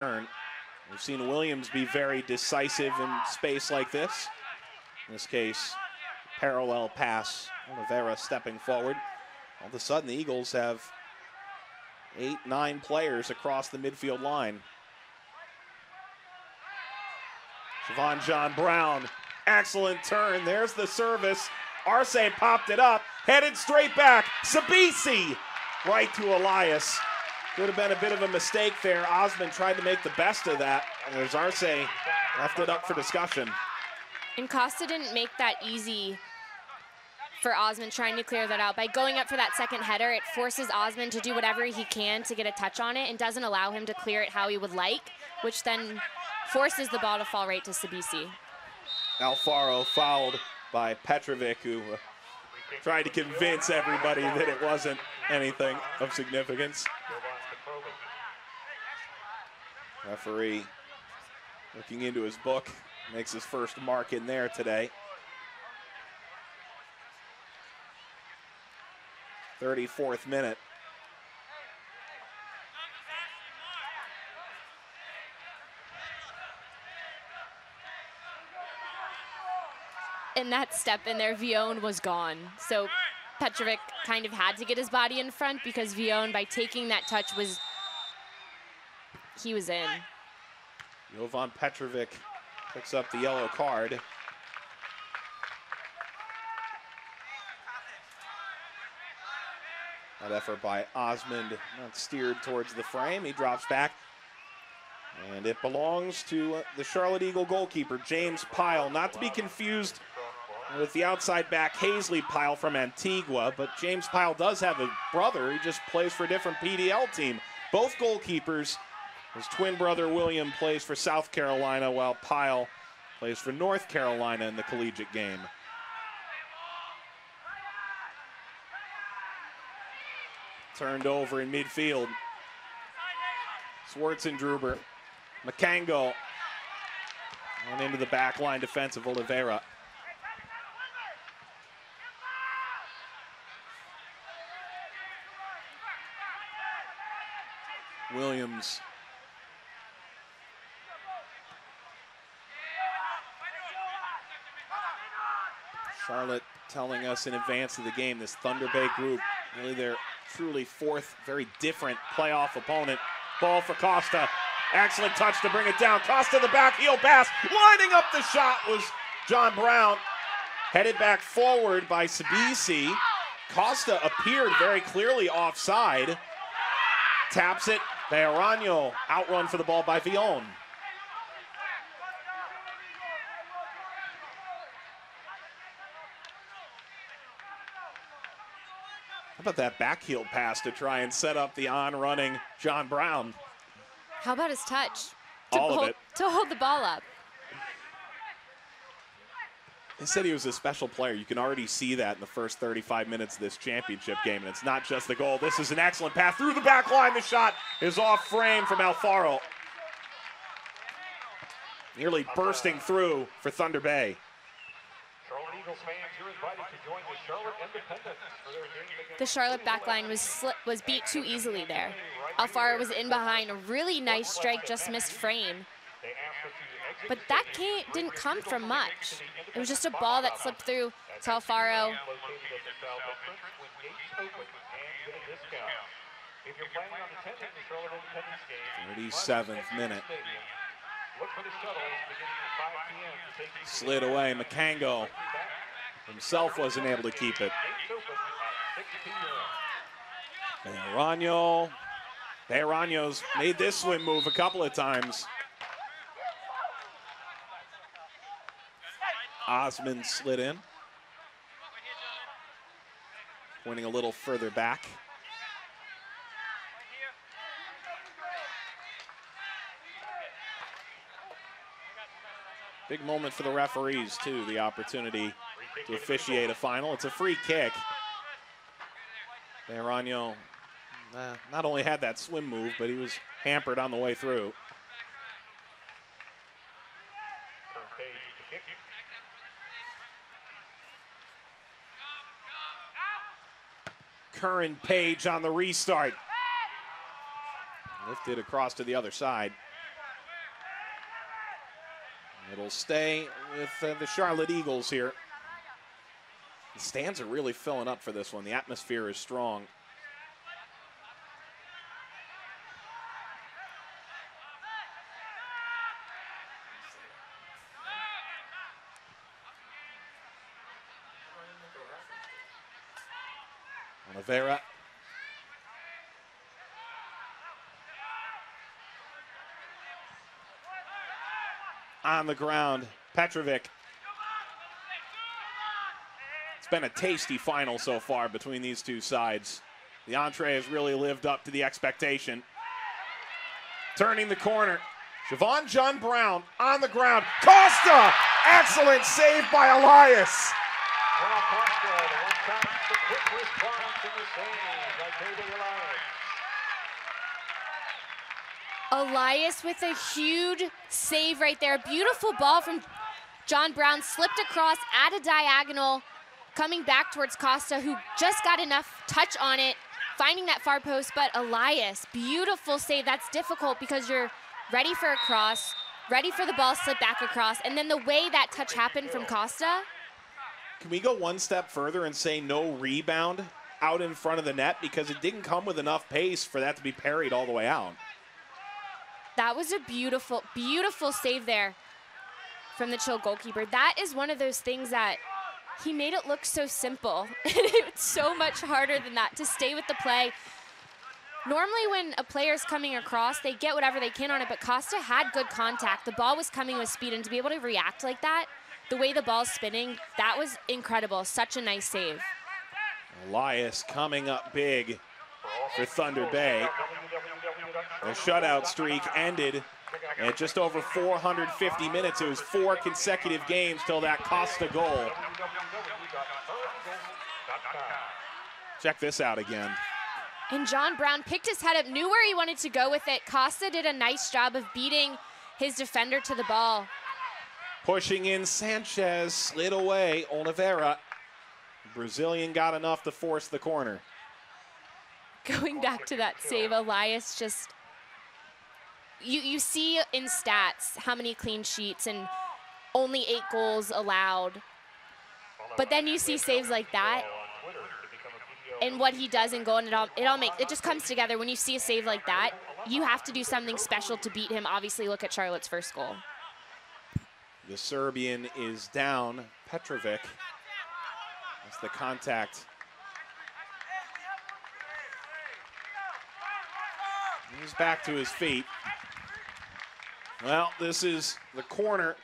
We've seen Williams be very decisive in space like this. In this case, parallel pass, Oliveira stepping forward. All of a sudden, the Eagles have 8, 9 players across the midfield line. Siobhan John Brown, excellent turn. There's the service. Arce popped it up, headed straight back. Sabisi right to Elias. Could have been a bit of a mistake there. Osmond tried to make the best of that. And there's Arce, left it up for discussion. And Costa didn't make that easy for Osmond trying to clear that out. By going up for that second header, it forces Osmond to do whatever he can to get a touch on it and doesn't allow him to clear it how he would like, which then forces the ball to fall right to Sabisi. Alfaro fouled by Petrovic, who tried to convince everybody that it wasn't anything of significance. Referee looking into his book, makes his first mark in there today. 34th minute. In that step in there, Vion was gone. So Petrovic kind of had to get his body in front because Vion, by taking that touch, he was in. Jovan Petrovic picks up the yellow card. That effort by Osmond, not steered towards the frame. He drops back. And it belongs to the Charlotte Eagle goalkeeper, James Pyle. Not to be confused with the outside back Hazley Pyle from Antigua, but James Pyle does have a brother. He just plays for a different PDL team. Both goalkeepers. His twin brother William plays for South Carolina, while Pyle plays for North Carolina in the collegiate game. Turned over in midfield. Swartzendruber, Makango, and into the back line defense of Oliveira. Williams. Charlotte telling us in advance of the game, this Thunder Bay group, really their truly fourth very different playoff opponent. Ball for Costa. Excellent touch to bring it down. Costa the back heel pass. Lining up the shot was John Brown. Headed back forward by Sabisi. Costa appeared very clearly offside. Taps it. Bejarano outrun for the ball by Vion. How about that back heel pass to try and set up the on-running John Brown? How about his touch? All of it. To hold the ball up. They said he was a special player. You can already see that in the first 35 minutes of this championship game, and it's not just the goal. This is an excellent pass through the back line. The shot is off frame from Alfaro. Nearly bursting through for Thunder Bay. Charlotte Eagles fans, you're invited to join the Charlotte Independents for their game against The Charlotte backline was beat too easily there. Alfaro was in behind, a really nice strike, just missed frame. But that didn't come from much. It was just a ball that slipped through to Alfaro. 37th minute. Slid away. Makango himself wasn't able to keep it. Bejarano's made this swim move a couple of times. Osmond slid in. Pointing a little further back. Big moment for the referees, too, the opportunity to officiate a final. It's a free kick. Bejarano not only had that swim move, but he was hampered on the way through. Curran Page on the restart. Lifted across to the other side. It'll stay with the Charlotte Eagles here. The stands are really filling up for this one. The atmosphere is strong. Oliveira. On the ground, Petrovic. It's been a tasty final so far between these two sides. The entree has really lived up to the expectation. Turning the corner, Siobhan John Brown on the ground. Costa! Excellent save by Elias. Well, Costa, the one-time, the quick response in the save by David Elias. Elias with a huge save right there. Beautiful ball from John Brown, slipped across at a diagonal, coming back towards Costa, who just got enough touch on it, finding that far post. But Elias, beautiful save. That's difficult because you're ready for a cross, ready for the ball slip back across, and then the way that touch happened from Costa. Can we go one step further and say no rebound out in front of the net, because it didn't come with enough pace for that to be parried all the way out? That was a beautiful, beautiful save there from the Chill goalkeeper. That is one of those things that he made it look so simple. It's so much harder than that to stay with the play. Normally when a player is coming across, they get whatever they can on it, but Costa had good contact. The ball was coming with speed, and to be able to react like that, the way the ball's spinning, that was incredible. Such a nice save. Elias coming up big for Thunder Bay. The shutout streak ended at just over 450 minutes. It was 4 consecutive games till that Costa goal. Check this out again. And John Brown picked his head up, knew where he wanted to go with it. Costa did a nice job of beating his defender to the ball. Pushing in Sanchez, slid away Oliveira. Brazilian got enough to force the corner. Going back to that save, Elias just, you see in stats how many clean sheets and only 8 goals allowed. But then you see saves like that and what he does in goal, and it just comes together. When you see a save like that, you have to do something special to beat him. Obviously, look at Charlotte's first goal. The Serbian is down, Petrovic. That's the contact. He's back to his feet. Well, this is the corner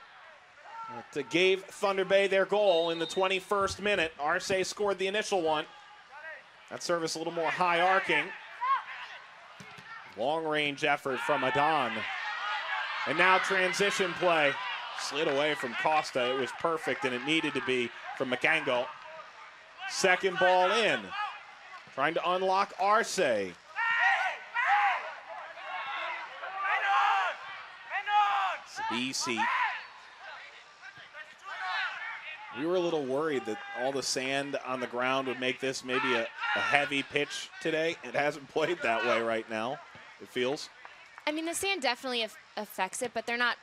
that gave Thunder Bay their goal in the 21st minute. Arce scored the initial one. That service a little more high arcing. Long range effort from Adon. And now transition play. Slid away from Costa. It was perfect, and it needed to be from McAngle. Second ball in. Trying to unlock Arce. Sabisi. We were a little worried that all the sand on the ground would make this maybe a heavy pitch today. It hasn't played that way right now, it feels. I mean, the sand definitely affects it, but they're not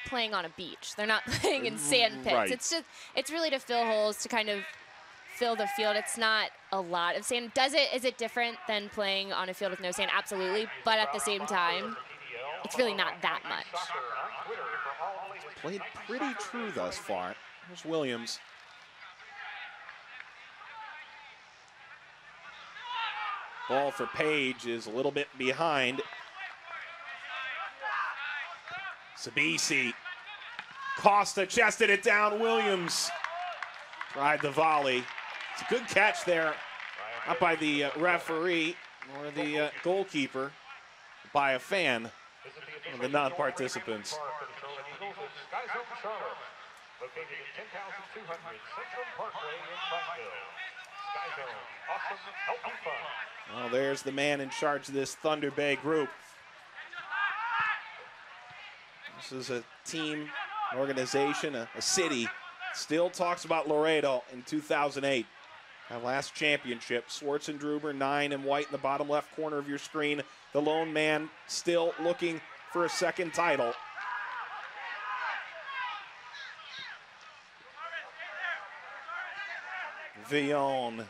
playing on a beach. They're not playing in sand pits. Right. It's really to fill holes, to kind of fill the field. It's not a lot of sand. Is it different than playing on a field with no sand? Absolutely. But at the same time, it's really not that much. Played pretty true thus far. There's Williams. Ball for Page is a little bit behind. Sabisi. Costa chested it down. Williams tried the volley. It's a good catch there, not by the referee or the goalkeeper, by a fan of the non-participants. Located at 10,200 Central Parkway in Pikeville. Sky Zone, awesome, healthy fun. Well, there's the man in charge of this Thunder Bay group. This is a team, an organization, a city. Still talks about Laredo in 2008. That last championship. Swartzendruber, 9 in white in the bottom left corner of your screen. The lone man still looking for a second title. Villon.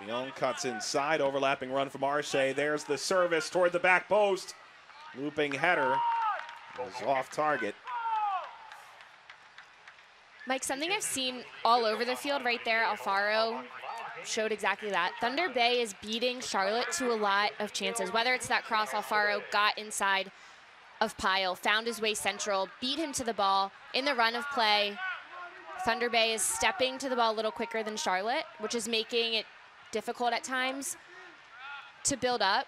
Villon cuts inside, overlapping run from Arce. There's the service toward the back post. Looping header is off target. Mike, something I've seen all over the field right there, Alfaro showed exactly that. Thunder Bay is beating Charlotte to a lot of chances, whether it's that cross Alfaro got inside of Pyle, found his way central, beat him to the ball in the run of play. Thunder Bay is stepping to the ball a little quicker than Charlotte, which is making it difficult at times to build up.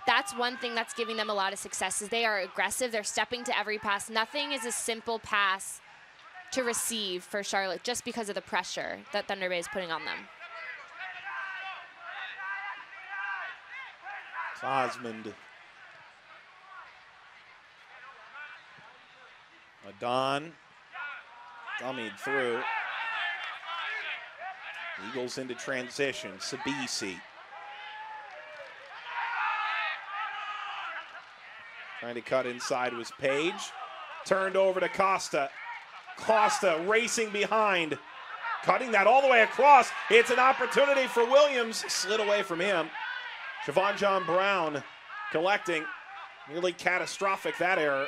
That's one thing that's giving them a lot of success is they are aggressive. They're stepping to every pass. Nothing is a simple pass to receive for Charlotte just because of the pressure that Thunder Bay is putting on them. Osmond. Adon. Dummied through. Eagles into transition. Sabisi. Trying to cut inside was Page. Turned over to Costa. Costa racing behind. Cutting that all the way across. It's an opportunity for Williams. Slid away from him. Siobhan John Brown collecting. Nearly catastrophic, that error.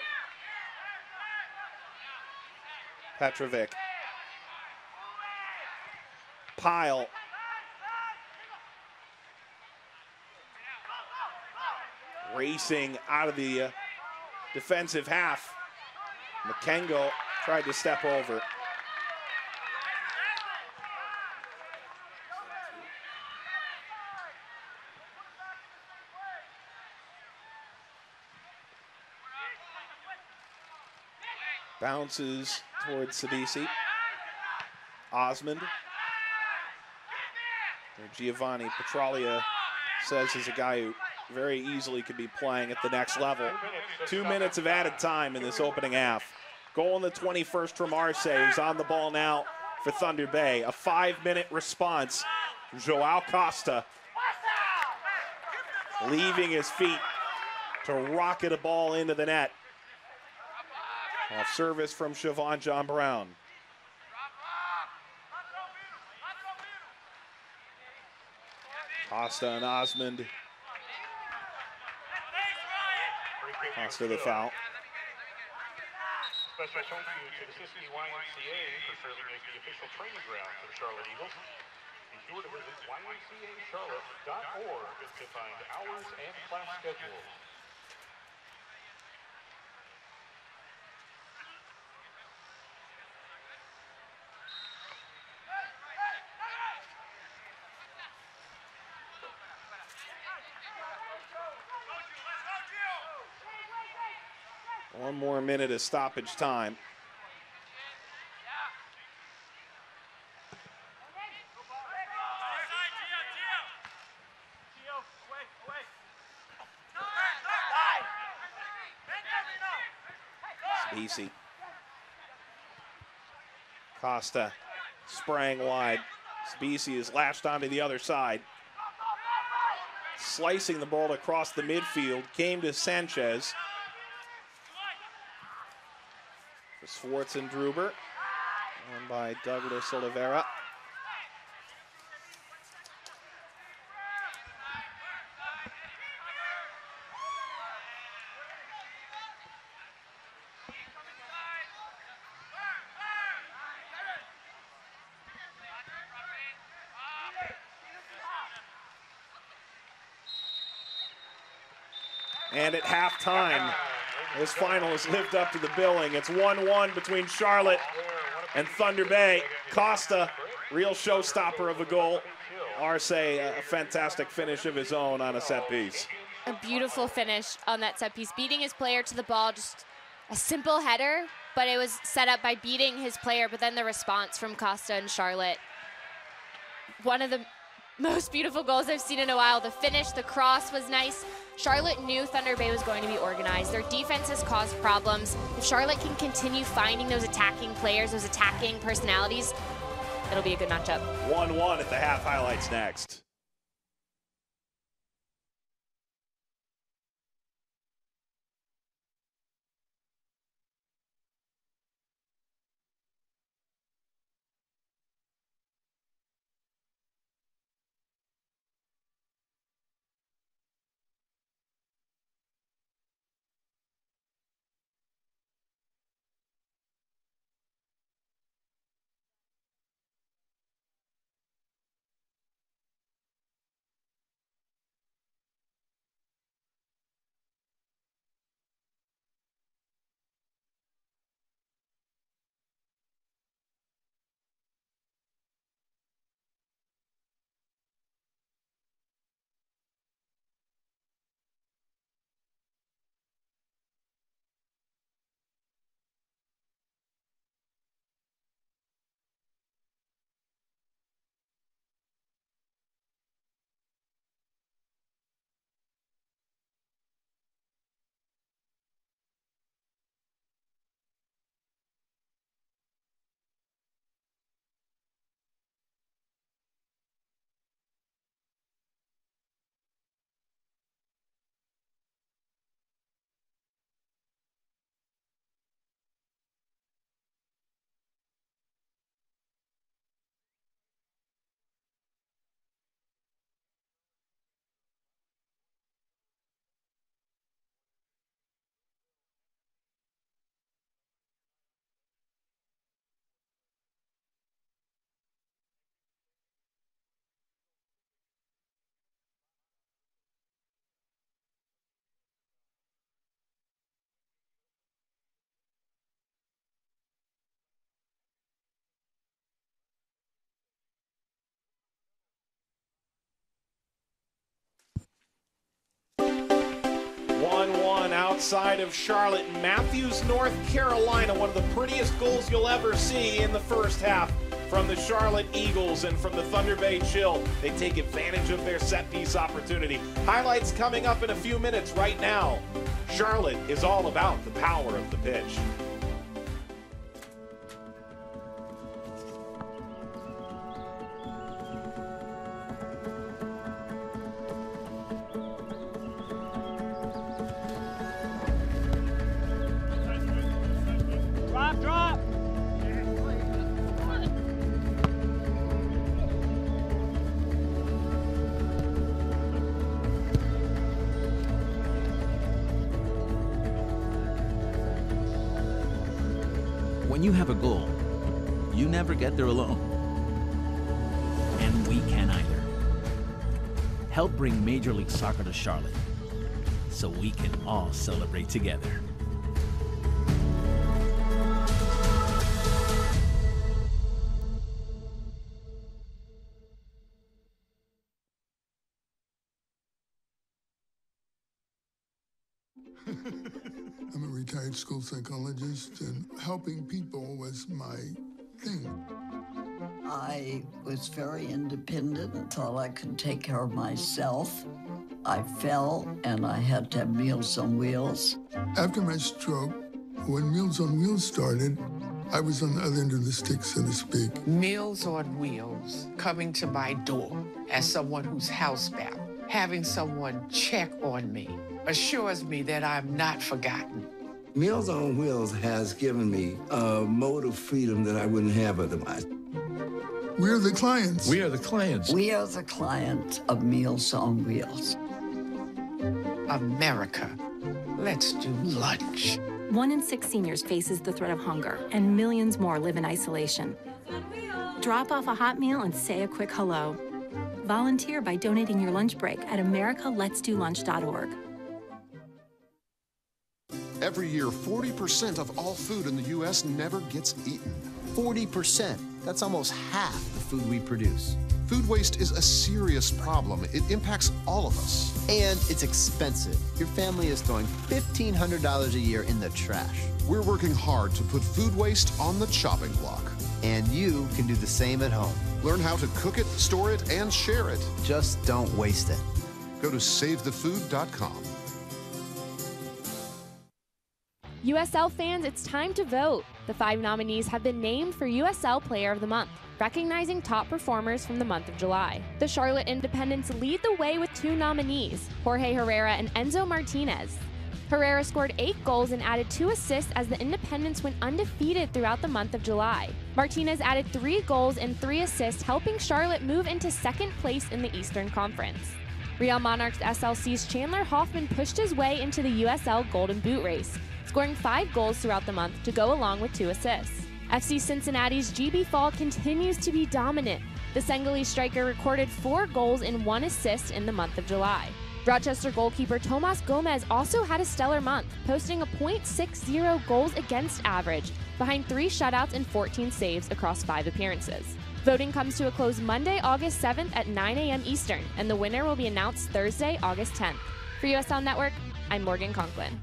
Petrovic. Pyle. Racing out of the defensive half. McKengo tried to step over. Bounces towards Sabisi. Osmond. Giovanni Petralia says is a guy who very easily could be playing at the next level. 2 minutes of added time in this opening half. Goal in the 21st from Arce, who's on the ball now for Thunder Bay. A 5-minute response from Joao Costa. Leaving his feet to rocket a ball into the net. Off service from Siobhan John Brown. Costa and Osmond. Costa the foul. Special thank you to the Siskiyou YMCA for serving as the official training ground for the Charlotte Eagles. Be sure to visit ymcacharlotte.org to find hours and class schedules. One more minute of stoppage time. Spacey. Costa spraying wide. Spacey is lashed onto the other side. Slicing the ball across the midfield. Came to Sanchez. Swartz and Druber, won by Douglas Oliveira. And at halftime, this final has lived up to the billing. It's 1-1 between Charlotte and Thunder Bay. Costa, real showstopper of a goal. Arce, a fantastic finish of his own on a set piece. A beautiful finish on that set piece, beating his player to the ball, just a simple header, but it was set up by beating his player, but then the response from Costa and Charlotte. One of the most beautiful goals I've seen in a while. The finish, the cross was nice. Charlotte knew Thunder Bay was going to be organized. Their defense has caused problems. If Charlotte can continue finding those attacking players, those attacking personalities, it'll be a good matchup. 1-1 at the half. Highlights next. 1-1 outside of Charlotte, Matthews, North Carolina. One of the prettiest goals you'll ever see in the first half from the Charlotte Eagles and from the Thunder Bay Chill. They take advantage of their set piece opportunity. Highlights coming up in a few minutes. Right now, Charlotte is all about the power of the pitch. Drop! When you have a goal, you never get there alone. And we can either. Help bring Major League Soccer to Charlotte so we can all celebrate together. I'm a retired school psychologist, and helping people was my thing. I was very independent and thought I could take care of myself. I fell, and I had to have Meals on Wheels. After my stroke, when Meals on Wheels started, I was on the other end of the stick, so to speak. Meals on Wheels coming to my door as someone who's housebound, having someone check on me, assures me that I'm not forgotten. Meals on Wheels has given me a mode of freedom that I wouldn't have otherwise. We're the clients. We are the clients. We are the clients of Meals on Wheels. America, let's do lunch. 1 in 6 seniors faces the threat of hunger, and millions more live in isolation. Drop off a hot meal and say a quick hello. Volunteer by donating your lunch break at americaletsdolunch.org. Every year, 40% of all food in the U.S. never gets eaten. 40%. That's almost half the food we produce. Food waste is a serious problem. It impacts all of us. And it's expensive. Your family is throwing $1,500 a year in the trash. We're working hard to put food waste on the chopping block. And you can do the same at home. Learn how to cook it, store it, and share it. Just don't waste it. Go to SaveTheFood.com. USL fans, it's time to vote. The 5 nominees have been named for USL Player of the Month, recognizing top performers from the month of July. The Charlotte Independents lead the way with 2 nominees, Jorge Herrera and Enzo Martinez. Herrera scored 8 goals and added 2 assists as the Independents went undefeated throughout the month of July. Martinez added 3 goals and 3 assists, helping Charlotte move into 2nd place in the Eastern Conference. Real Monarchs SLC's Chandler Hoffman pushed his way into the USL Golden Boot race, scoring 5 goals throughout the month to go along with 2 assists. FC Cincinnati's GB Fall continues to be dominant. The Senegalese striker recorded 4 goals and 1 assist in the month of July. Rochester goalkeeper Tomas Gomez also had a stellar month, posting a .60 goals against average, behind 3 shutouts and 14 saves across 5 appearances. Voting comes to a close Monday, August 7th at 9 a.m. Eastern, and the winner will be announced Thursday, August 10th. For USL Network, I'm Morgan Conklin.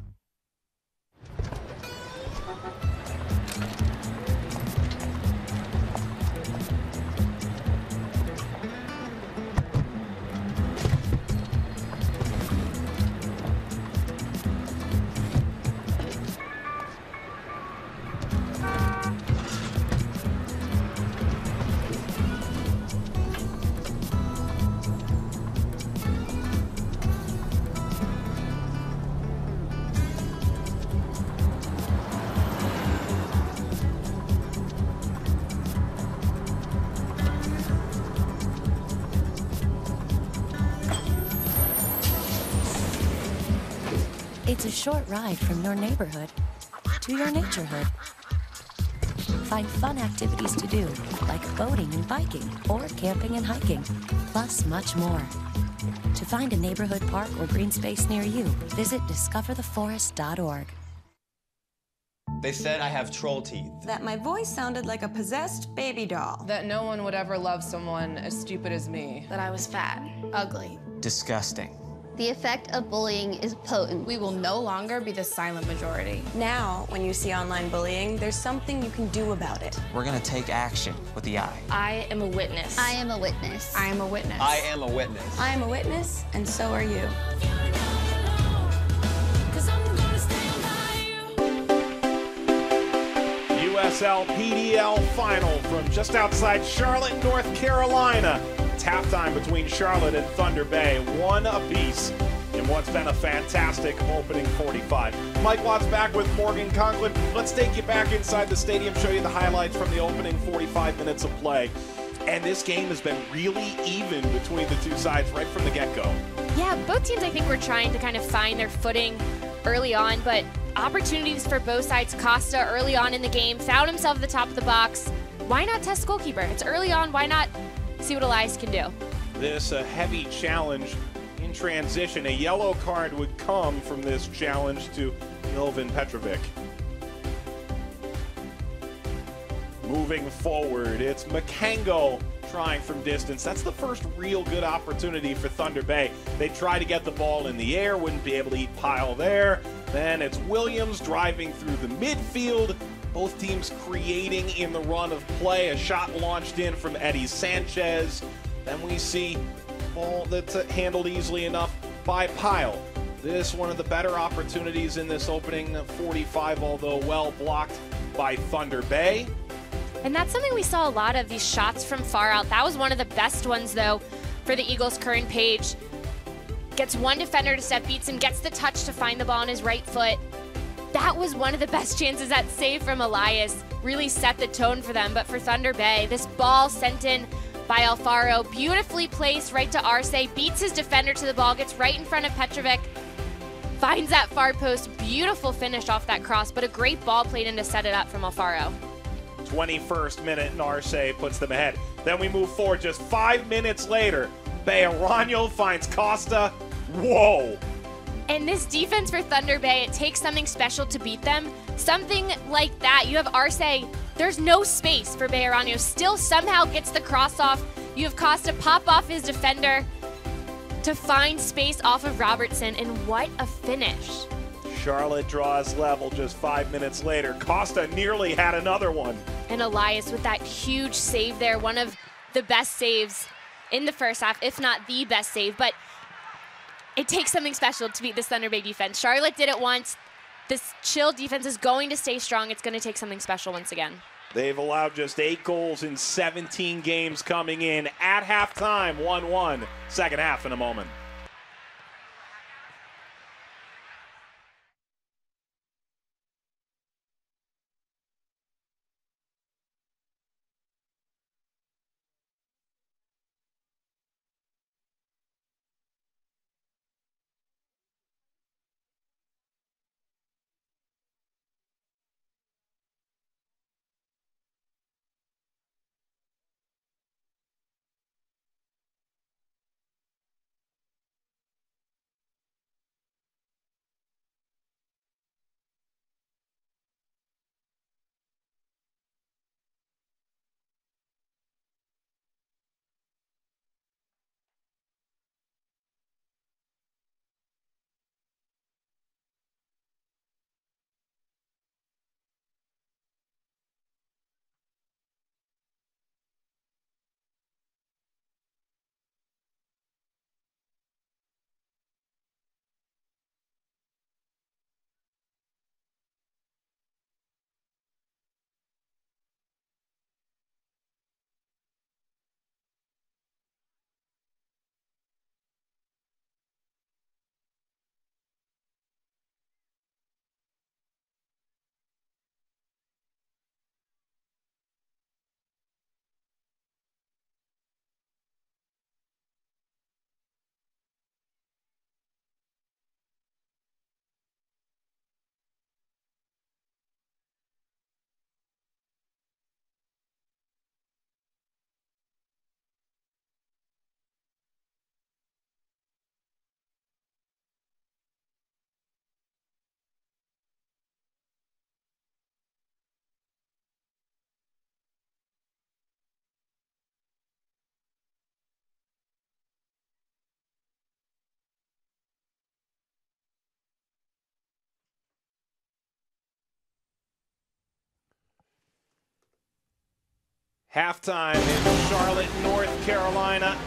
It's a short ride from your neighborhood to your naturehood. Find fun activities to do, like boating and biking, or camping and hiking, plus much more. To find a neighborhood park or green space near you, visit discovertheforest.org. They said I have troll teeth. That my voice sounded like a possessed baby doll. That no one would ever love someone as stupid as me. That I was fat, ugly, disgusting. The effect of bullying is potent. We will no longer be the silent majority. Now, when you see online bullying, there's something you can do about it. We're gonna take action with the I. I am a witness. I am a witness. I am a witness. I am a witness. I am a witness, and so are you. USL PDL final from just outside Charlotte, North Carolina. It's halftime between Charlotte and Thunder Bay, 1 apiece in what's been a fantastic opening 45. Mike Watts back with Morgan Conklin. Let's take you back inside the stadium, show you the highlights from the opening 45 minutes of play. And this game has been really even between the two sides right from the get-go. Yeah, both teams I think were trying to kind of find their footing early on, but opportunities for both sides. Costa early on in the game found himself at the top of the box. Why not test goalkeeper? It's early on. Why not see what Elias can do? This a heavy challenge in transition. A yellow card would come from this challenge to Milvin Petrovic. Moving forward, it's McCango trying from distance. That's the first real good opportunity for Thunder Bay. They try to get the ball in the air, wouldn't be able to eat pile there. Then it's Williams driving through the midfield. Both teams creating in the run of play. A shot launched in from Eddie Sanchez. Then we see ball that's handled easily enough by Pyle. This one of the better opportunities in this opening 45, although well blocked by Thunder Bay. And that's something we saw a lot of, these shots from far out. That was one of the best ones, though, for the Eagles. Curran Page gets one defender to step, beats him, gets the touch to find the ball on his right foot. That was one of the best chances. That save from Elias really set the tone for them. But for Thunder Bay, this ball sent in by Alfaro, beautifully placed right to Arce, beats his defender to the ball, gets right in front of Petrovic, finds that far post. Beautiful finish off that cross, but a great ball played in to set it up from Alfaro. 21st minute, and Arce puts them ahead. Then we move forward just 5 minutes later. Bejarano finds Costa. Whoa! And this defense for Thunder Bay, it takes something special to beat them. Something like that. You have Arce. There's no space for Bejarano. Still somehow gets the cross off. You have Costa pop off his defender to find space off of Robertson. And what a finish. Charlotte draws level just 5 minutes later. Costa nearly had another one. And Elias with that huge save there. One of the best saves in the first half, if not the best save. But it takes something special to beat this Thunder Bay defense. Charlotte did it once. This chill defense is going to stay strong. It's going to take something special once again. They've allowed just 8 goals in 17 games coming in at halftime. 1-1. Second half in a moment. Halftime in Charlotte, North Carolina.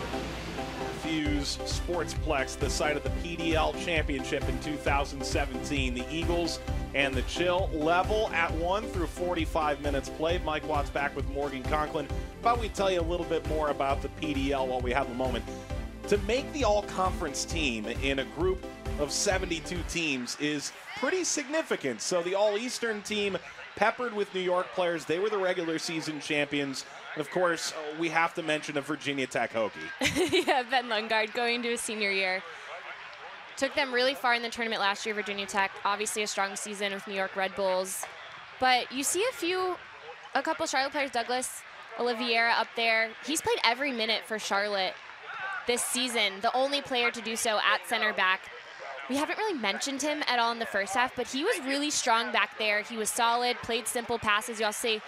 Fuse Sportsplex, the site of the PDL Championship in 2017. The Eagles and the Chill level at 1 through 45 minutes played. Mike Watts back with Morgan Conklin. But we tell you a little bit more about the PDL while we have a moment. To make the all-conference team in a group of 72 teams is pretty significant. So the All-Eastern team, peppered with New York players, they were the regular season champions. And of course, we have to mention a Virginia Tech Hokie. Yeah, Ben Lundgaard going into his senior year. Took them really far in the tournament last year, Virginia Tech. Obviously a strong season with New York Red Bulls. But you see a couple Charlotte players, Douglas Oliveira up there. He's played every minute for Charlotte this season, the only player to do so at center back. We haven't really mentioned him at all in the first half, but he was really strong back there. He was solid, played simple passes. You also see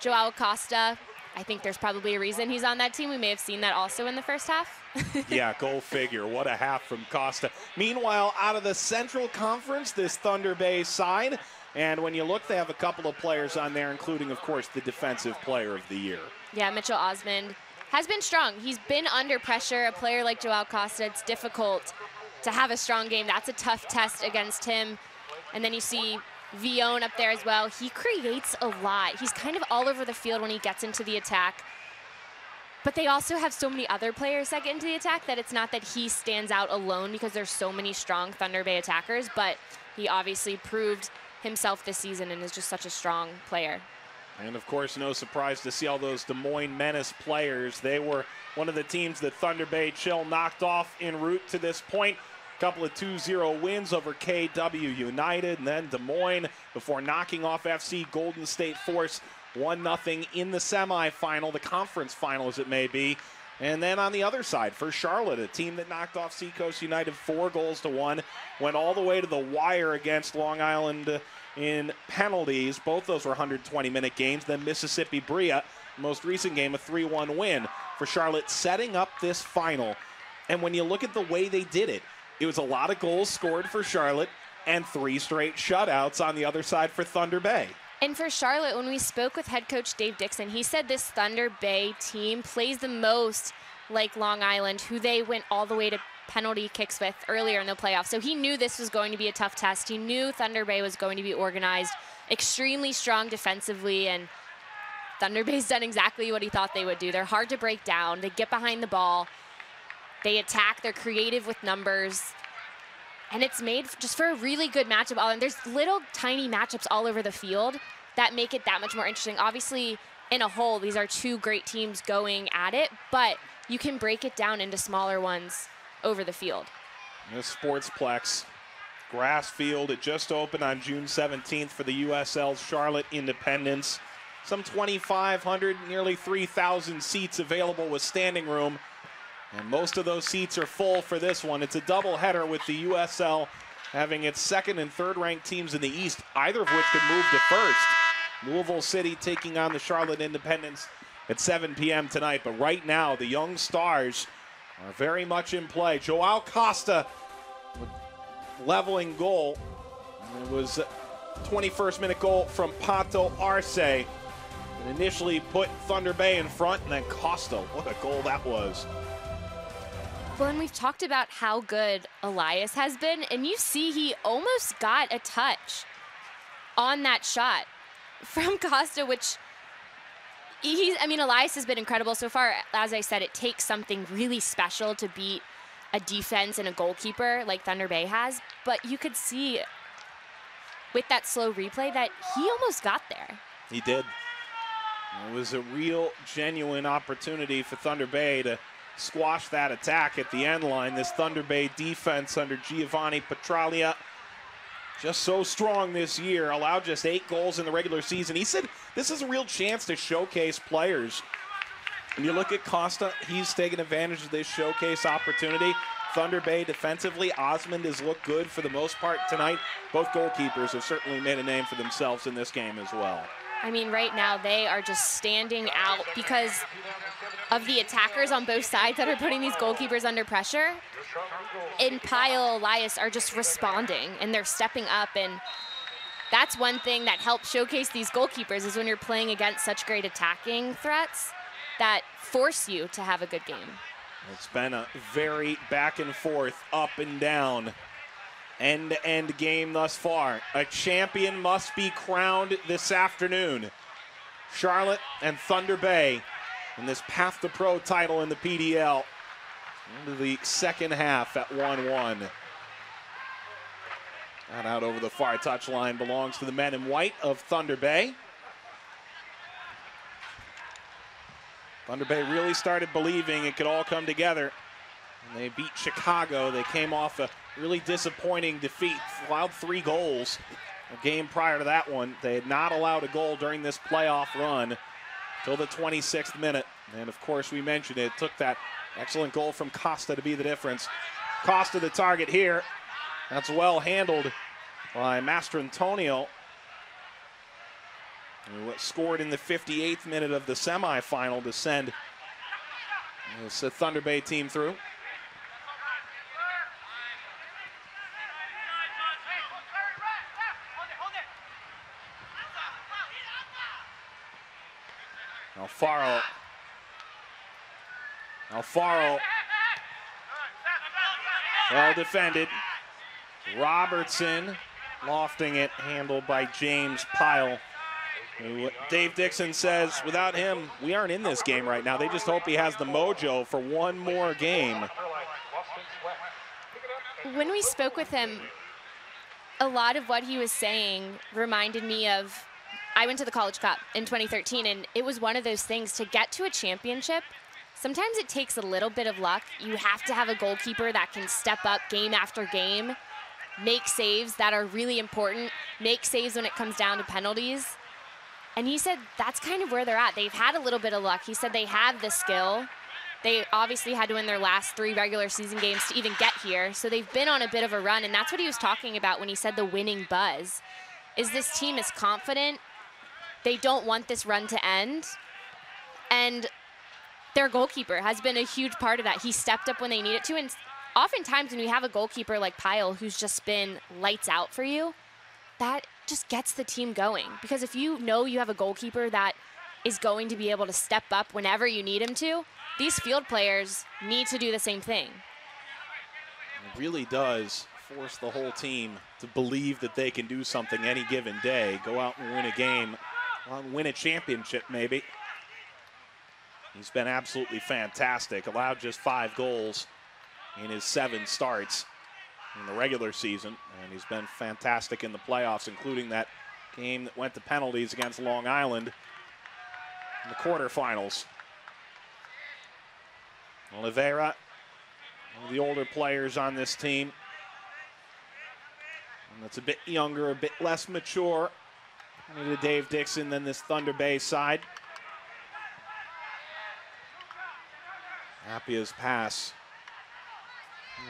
Joao Costa. I think there's probably a reason he's on that team. We may have seen that also in the first half. Yeah, go figure. What a half from Costa. Meanwhile, out of the Central Conference, this Thunder Bay side. And when you look, they have a couple of players on there, including, of course, the Defensive Player of the Year. Yeah, Mitchell Osmond has been strong. He's been under pressure. A player like Joao Costa, it's difficult to have a strong game. That's a tough test against him. And then you see Vione up there as well. He creates a lot. He's kind of all over the field when he gets into the attack. But they also have so many other players that get into the attack that it's not that he stands out alone because there's so many strong Thunder Bay attackers, but he obviously proved himself this season and is just such a strong player. And of course, no surprise to see all those Des Moines Menace players. They were one of the teams that Thunder Bay Chill knocked off en route to this point. A couple of 2-0 wins over KW United and then Des Moines before knocking off FC Golden State Force 1-0 in the semifinal, the conference final as it may be. And then on the other side for Charlotte, a team that knocked off Seacoast United 4-1, went all the way to the wire against Long Island in penalties. Both those were 120-minute games. Then Mississippi Bria, most recent game, a 3-1 win for Charlotte, setting up this final. And when you look at the way they did it, it was a lot of goals scored for Charlotte and 3 straight shutouts on the other side for Thunder Bay. And for Charlotte, when we spoke with head coach Dave Dixon, he said this Thunder Bay team plays the most like Long Island, who they went all the way to penalty kicks with earlier in the playoffs. So he knew this was going to be a tough test. He knew Thunder Bay was going to be organized, extremely strong defensively, and Thunder Bay's done exactly what he thought they would do. They're hard to break down. They get behind the ball. They attack. They're creative with numbers. And it's made just for a really good matchup. And there's little tiny matchups all over the field that make it that much more interesting. Obviously, in a whole, these are 2 great teams going at it, but you can break it down into smaller ones over the field. This Sportsplex grass field, it just opened on June 17th for the USL's Charlotte Independence. Some 2,500, nearly 3,000 seats available with standing room. And most of those seats are full for this one. It's a doubleheader with the USL having its 2nd and 3rd ranked teams in the East, either of which could move to first. Louisville City taking on the Charlotte Independence at 7 p.m. tonight. But right now, the young stars are very much in play. Joao Costa with leveling goal. And it was a 21st minute goal from Pato Arce. It initially put Thunder Bay in front, and then Costa, what a goal that was. Well, and we've talked about how good Elias has been, and you see he almost got a touch on that shot from Costa, which Elias has been incredible so far. As I said, it takes something really special to beat a defense and a goalkeeper like Thunder Bay has, but you could see with that slow replay that he almost got there. He did. It was a real, genuine opportunity for Thunder Bay to squash that attack at the end line. This Thunder Bay defense under Giovanni Petralia, just so strong this year, allowed just 8 goals in the regular season. He said this is a real chance to showcase players. When you look at Costa, he's taken advantage of this showcase opportunity. Thunder Bay defensively, Osmond has looked good for the most part tonight. Both goalkeepers have certainly made a name for themselves in this game as well. I mean, right now they are just standing out because of the attackers on both sides that are putting these goalkeepers under pressure. And Pyle, Elias are just responding, and they're stepping up. And that's one thing that helps showcase these goalkeepers is when you're playing against such great attacking threats that force you to have a good game. It's been a very back and forth, up and down, end-to-end game thus far. A champion must be crowned this afternoon. Charlotte and Thunder Bay in this Path to Pro title in the PDL. Into the second half at 1-1. That out over the far touchline belongs to the men in white of Thunder Bay. Thunder Bay really started believing it could all come together. And they beat Chicago. They came off a really disappointing defeat, allowed 3 goals. A game prior to that one, they had not allowed a goal during this playoff run till the 26th minute. And of course, we mentioned it took that excellent goal from Costa to be the difference. Costa the target here. That's well handled by Mastrantonio, who scored in the 58th minute of the semifinal to send the Thunder Bay team through. Alfaro. Well defended. Robertson lofting it, handled by James Pyle. Dave Dixon says, without him, we aren't in this game right now. They just hope he has the mojo for one more game. When we spoke with him, a lot of what he was saying reminded me of, I went to the College Cup in 2013, and it was one of those things to get to a championship. Sometimes it takes a little bit of luck. You have to have a goalkeeper that can step up game after game, make saves that are really important, make saves when it comes down to penalties. And he said that's kind of where they're at. They've had a little bit of luck. He said they have the skill. They obviously had to win their last 3 regular season games to even get here. So they've been on a bit of a run, and that's what he was talking about when he said the winning buzz, is this team is confident. They don't want this run to end. And their goalkeeper has been a huge part of that. He stepped up when they needed to. And oftentimes when you have a goalkeeper like Pyle who's just been lights out for you, that just gets the team going. Because if you know you have a goalkeeper that is going to be able to step up whenever you need him to, these field players need to do the same thing. It really does force the whole team to believe that they can do something any given day, go out and win a game, win a championship maybe. He's been absolutely fantastic, allowed just 5 goals in his 7 starts in the regular season, and he's been fantastic in the playoffs, including that game that went to penalties against Long Island in the quarterfinals. Oliveira, one of the older players on this team, and that's a bit younger, a bit less mature to Dave Dixon than this Thunder Bay side. Appia's pass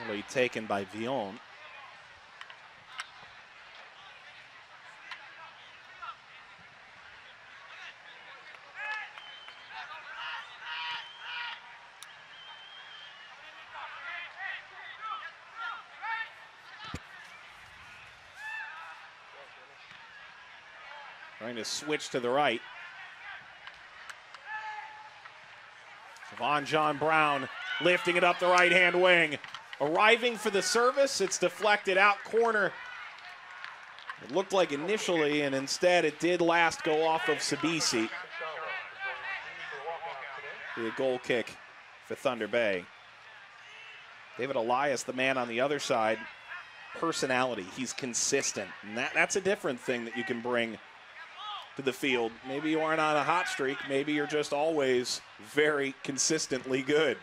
nearly taken by Villon. Trying to switch to the right. Siobhan John Brown lifting it up the right-hand wing. Arriving for the service, it's deflected out corner. It looked like initially, and instead it did last go off of Sabisi. Be a goal kick for Thunder Bay. David Elias, the man on the other side, personality. He's consistent, and that's a different thing that you can bring to the field. Maybe you aren't on a hot streak. Maybe you're just always very consistently good.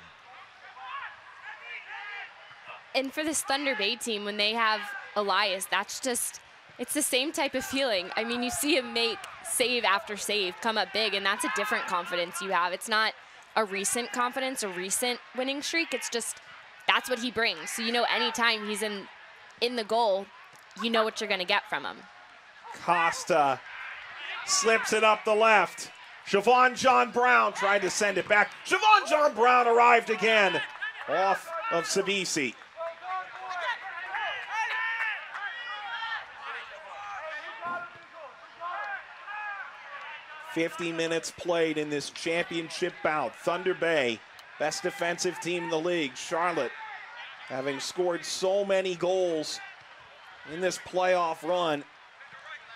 And for this Thunder Bay team, when they have Elias, that's just, it's the same type of feeling. I mean, you see him make save after save, come up big, and that's a different confidence you have. It's not a recent confidence, a recent winning streak. It's just, that's what he brings. So you know anytime he's in the goal, you know what you're going to get from him. Costa slips it up the left. Siobhan John Brown tried to send it back. Siobhan John Brown arrived again off of Sabisi. 50 minutes played in this championship bout. Thunder Bay, best defensive team in the league. Charlotte, having scored so many goals in this playoff run,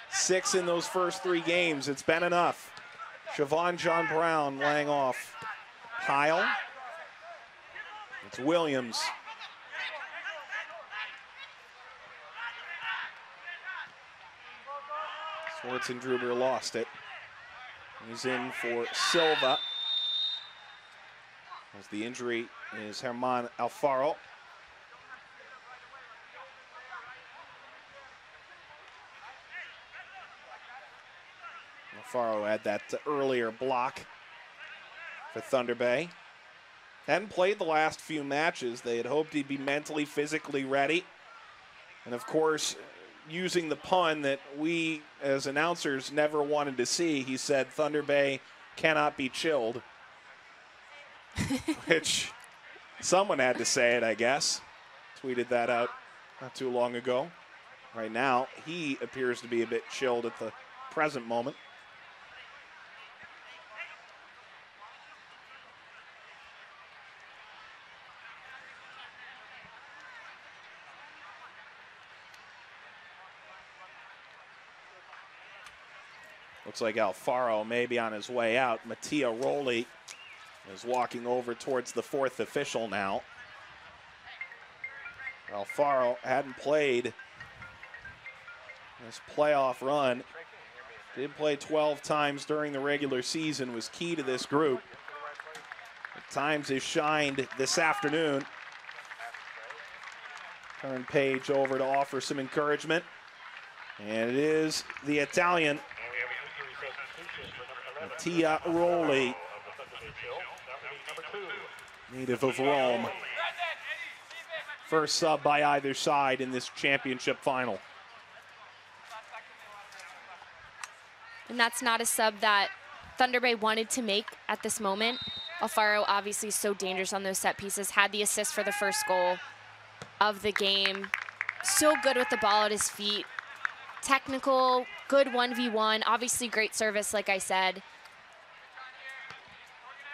6 in those first 3 games. It's been enough. Siobhan John Brown laying off Pyle. It's Williams. Swartz and Druber lost it. He's in for Silva. As the injury is Herman Alfaro. Alfaro had that earlier block for Thunder Bay. Hadn't played the last few matches. They had hoped he'd be mentally, physically ready. And of course, using the pun that we as announcers never wanted to see, he said Thunder Bay cannot be chilled. Which someone had to say it, I guess. Tweeted that out not too long ago. Right now, he appears to be a bit chilled at the present moment. Looks like Alfaro may be on his way out. Mattia Rowley is walking over towards the 4th official now. Alfaro hadn't played this playoff run. Did play 12 times during the regular season, was key to this group. At times has shined this afternoon. Turn page over to offer some encouragement. And it is the Italian, Mattia Rowley, native of Rome. First sub by either side in this championship final. And that's not a sub that Thunder Bay wanted to make at this moment. Alfaro obviously so dangerous on those set pieces, had the assist for the first goal of the game. So good with the ball at his feet. Technical, good 1v1, obviously great service, like I said.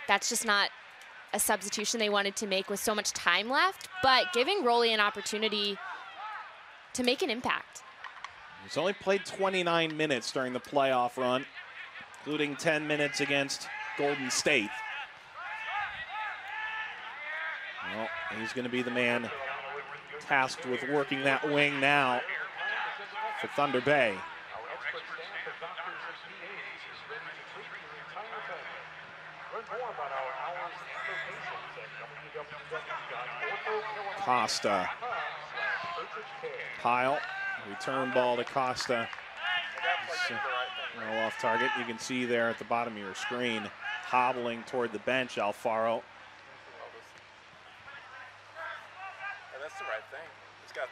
That's just not a substitution they wanted to make with so much time left, but giving Rowley an opportunity to make an impact. He's only played 29 minutes during the playoff run, including 10 minutes against Golden State. Well, he's going to be the man tasked with working that wing now for Thunder Bay. Costa. Pyle. Return ball to Costa. Well off target. You can see there at the bottom of your screen, hobbling toward the bench, Alfaro. That's the right thing. He's got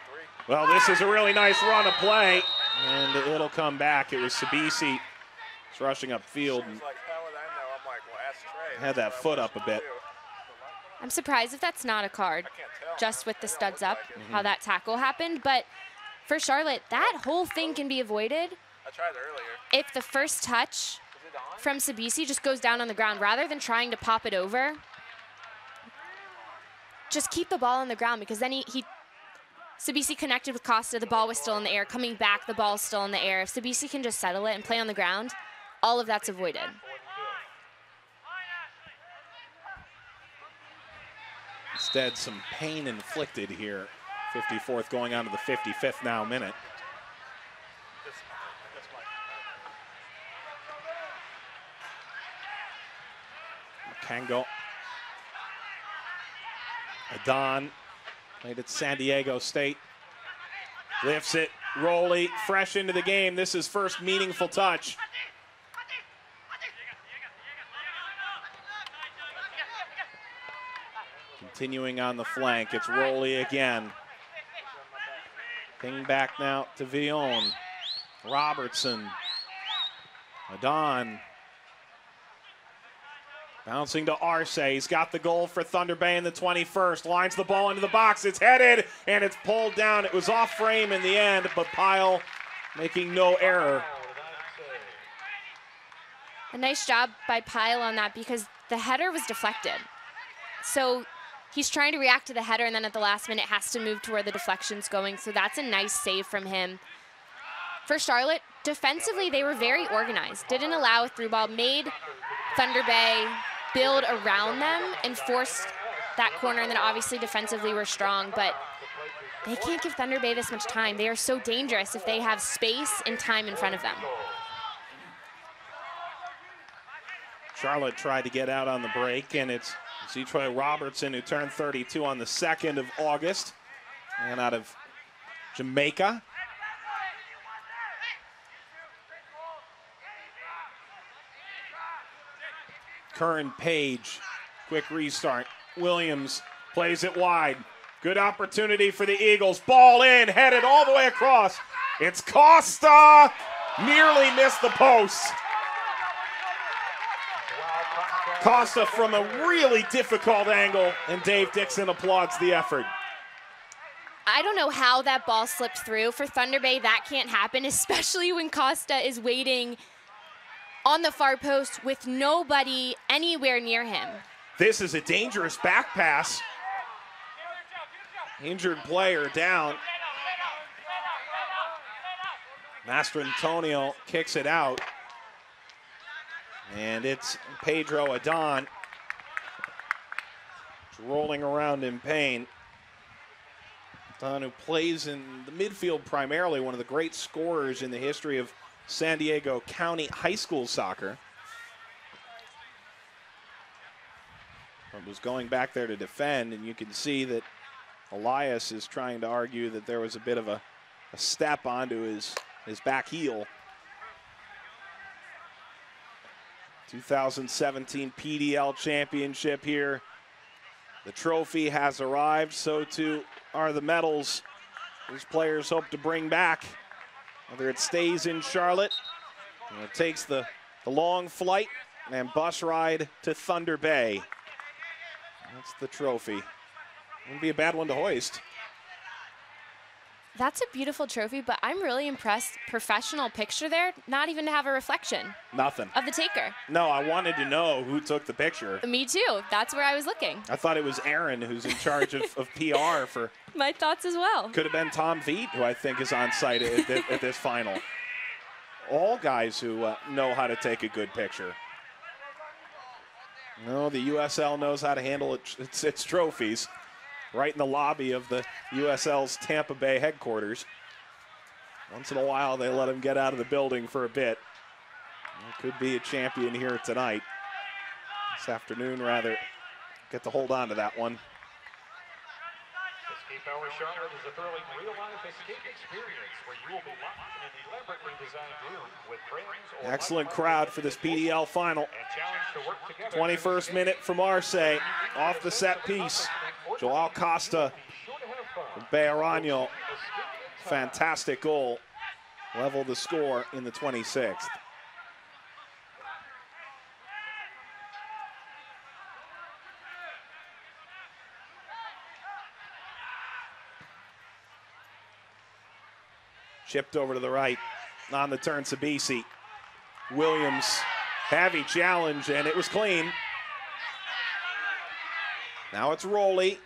3. Well, this is a really nice run of play, and it'll come back. It was Sabisi rushing upfield and had that foot up a bit. I'm surprised if that's not a card, just with the studs up, how that tackle happened. But for Charlotte, that whole thing can be avoided if the first touch from Sabisi just goes down on the ground rather than trying to pop it over. Just keep the ball on the ground, because then Sabisi connected with Costa, the ball was still in the air. Coming back, the ball's still in the air. If Sabisi can just settle it and play on the ground, all of that's avoided. Instead, some pain inflicted here. 54th going on to the 55th now minute. Kango. Adon played at San Diego State. Lifts it. Rowley fresh into the game. This is first meaningful touch. Continuing on the flank, it's Rowley again. Ping back now to Villon. Robertson. Adon. Bouncing to Arce. He's got the goal for Thunder Bay in the 21st. Lines the ball into the box. It's headed, and it's pulled down. It was off frame in the end, but Pyle making no error. A nice job by Pyle on that because the header was deflected. So he's trying to react to the header, and then at the last minute has to move to where the deflection's going. So that's a nice save from him. For Charlotte, defensively, they were very organized. Didn't allow a through ball, made Thunder Bay build around them and forced that corner. And then obviously defensively we're strong, but they can't give Thunder Bay this much time. They are so dangerous if they have space and time in front of them. Charlotte tried to get out on the break, and it's Troy Robertson, who turned 32 on the 2nd of August, and out of Jamaica. Curran Page, quick restart. Williams plays it wide. Good opportunity for the Eagles. Ball in, headed all the way across. It's Costa, nearly missed the post. Costa from a really difficult angle, and Dave Dixon applauds the effort. I don't know how that ball slipped through. For Thunder Bay, that can't happen, especially when Costa is waiting on the far post with nobody anywhere near him. This is a dangerous back pass. Injured player down. Master Antonio kicks it out. And it's Pedro Adon. Rolling around in pain. Adon, who plays in the midfield primarily, one of the great scorers in the history of San Diego County high school soccer. But was going back there to defend, and you can see that Elias is trying to argue that there was a bit of a step onto his back heel. 2017 PDL championship here. The trophy has arrived, so too are the medals these players hope to bring back. Whether it stays in Charlotte, and it takes the long flight and bus ride to Thunder Bay. That's the trophy. Wouldn't be a bad one to hoist. That's a beautiful trophy, but I'm really impressed. Professional picture there, not even to have a reflection. Nothing. Of the taker. No, I wanted to know who took the picture. Me too. That's where I was looking. I thought it was Aaron, who's in charge of PR for. My thoughts as well. Could have been Tom Veet, who I think is on site at this final. All guys who know how to take a good picture. No, the USL knows how to handle its trophies. Right in the lobby of the USL's Tampa Bay headquarters. Once in a while, they let him get out of the building for a bit. Could be a champion here tonight. This afternoon, rather, get to hold on to that one. Escape Hour Charlotte is a thoroughly real-life escape experience where you will be locked in an elaborately designed room with friends or excellent crowd for this PDL final. 21st minute from Marseille, off the set piece. Joao Costa from Bejarano. Fantastic goal. Leveled the score in the 26th. Chipped over to the right on the turn, Sabisi. Williams, heavy challenge, and it was clean. Now it's Rowley.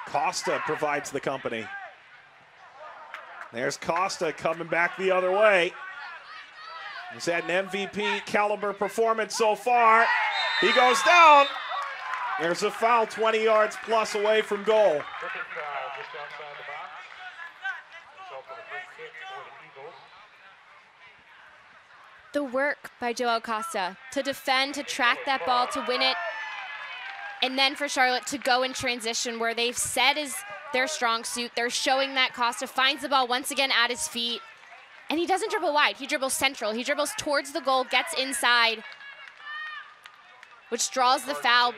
Costa provides the company. There's Costa coming back the other way. He's had an MVP caliber performance so far. He goes down. There's a foul 20 yards plus away from goal. The work by Joao Costa to defend, to track that ball, to win it, and then for Charlotte to go in transition where they've said is their strong suit. They're showing that Costa finds the ball once again at his feet, and he doesn't dribble wide. He dribbles central. He dribbles towards the goal, gets inside, which draws the foul.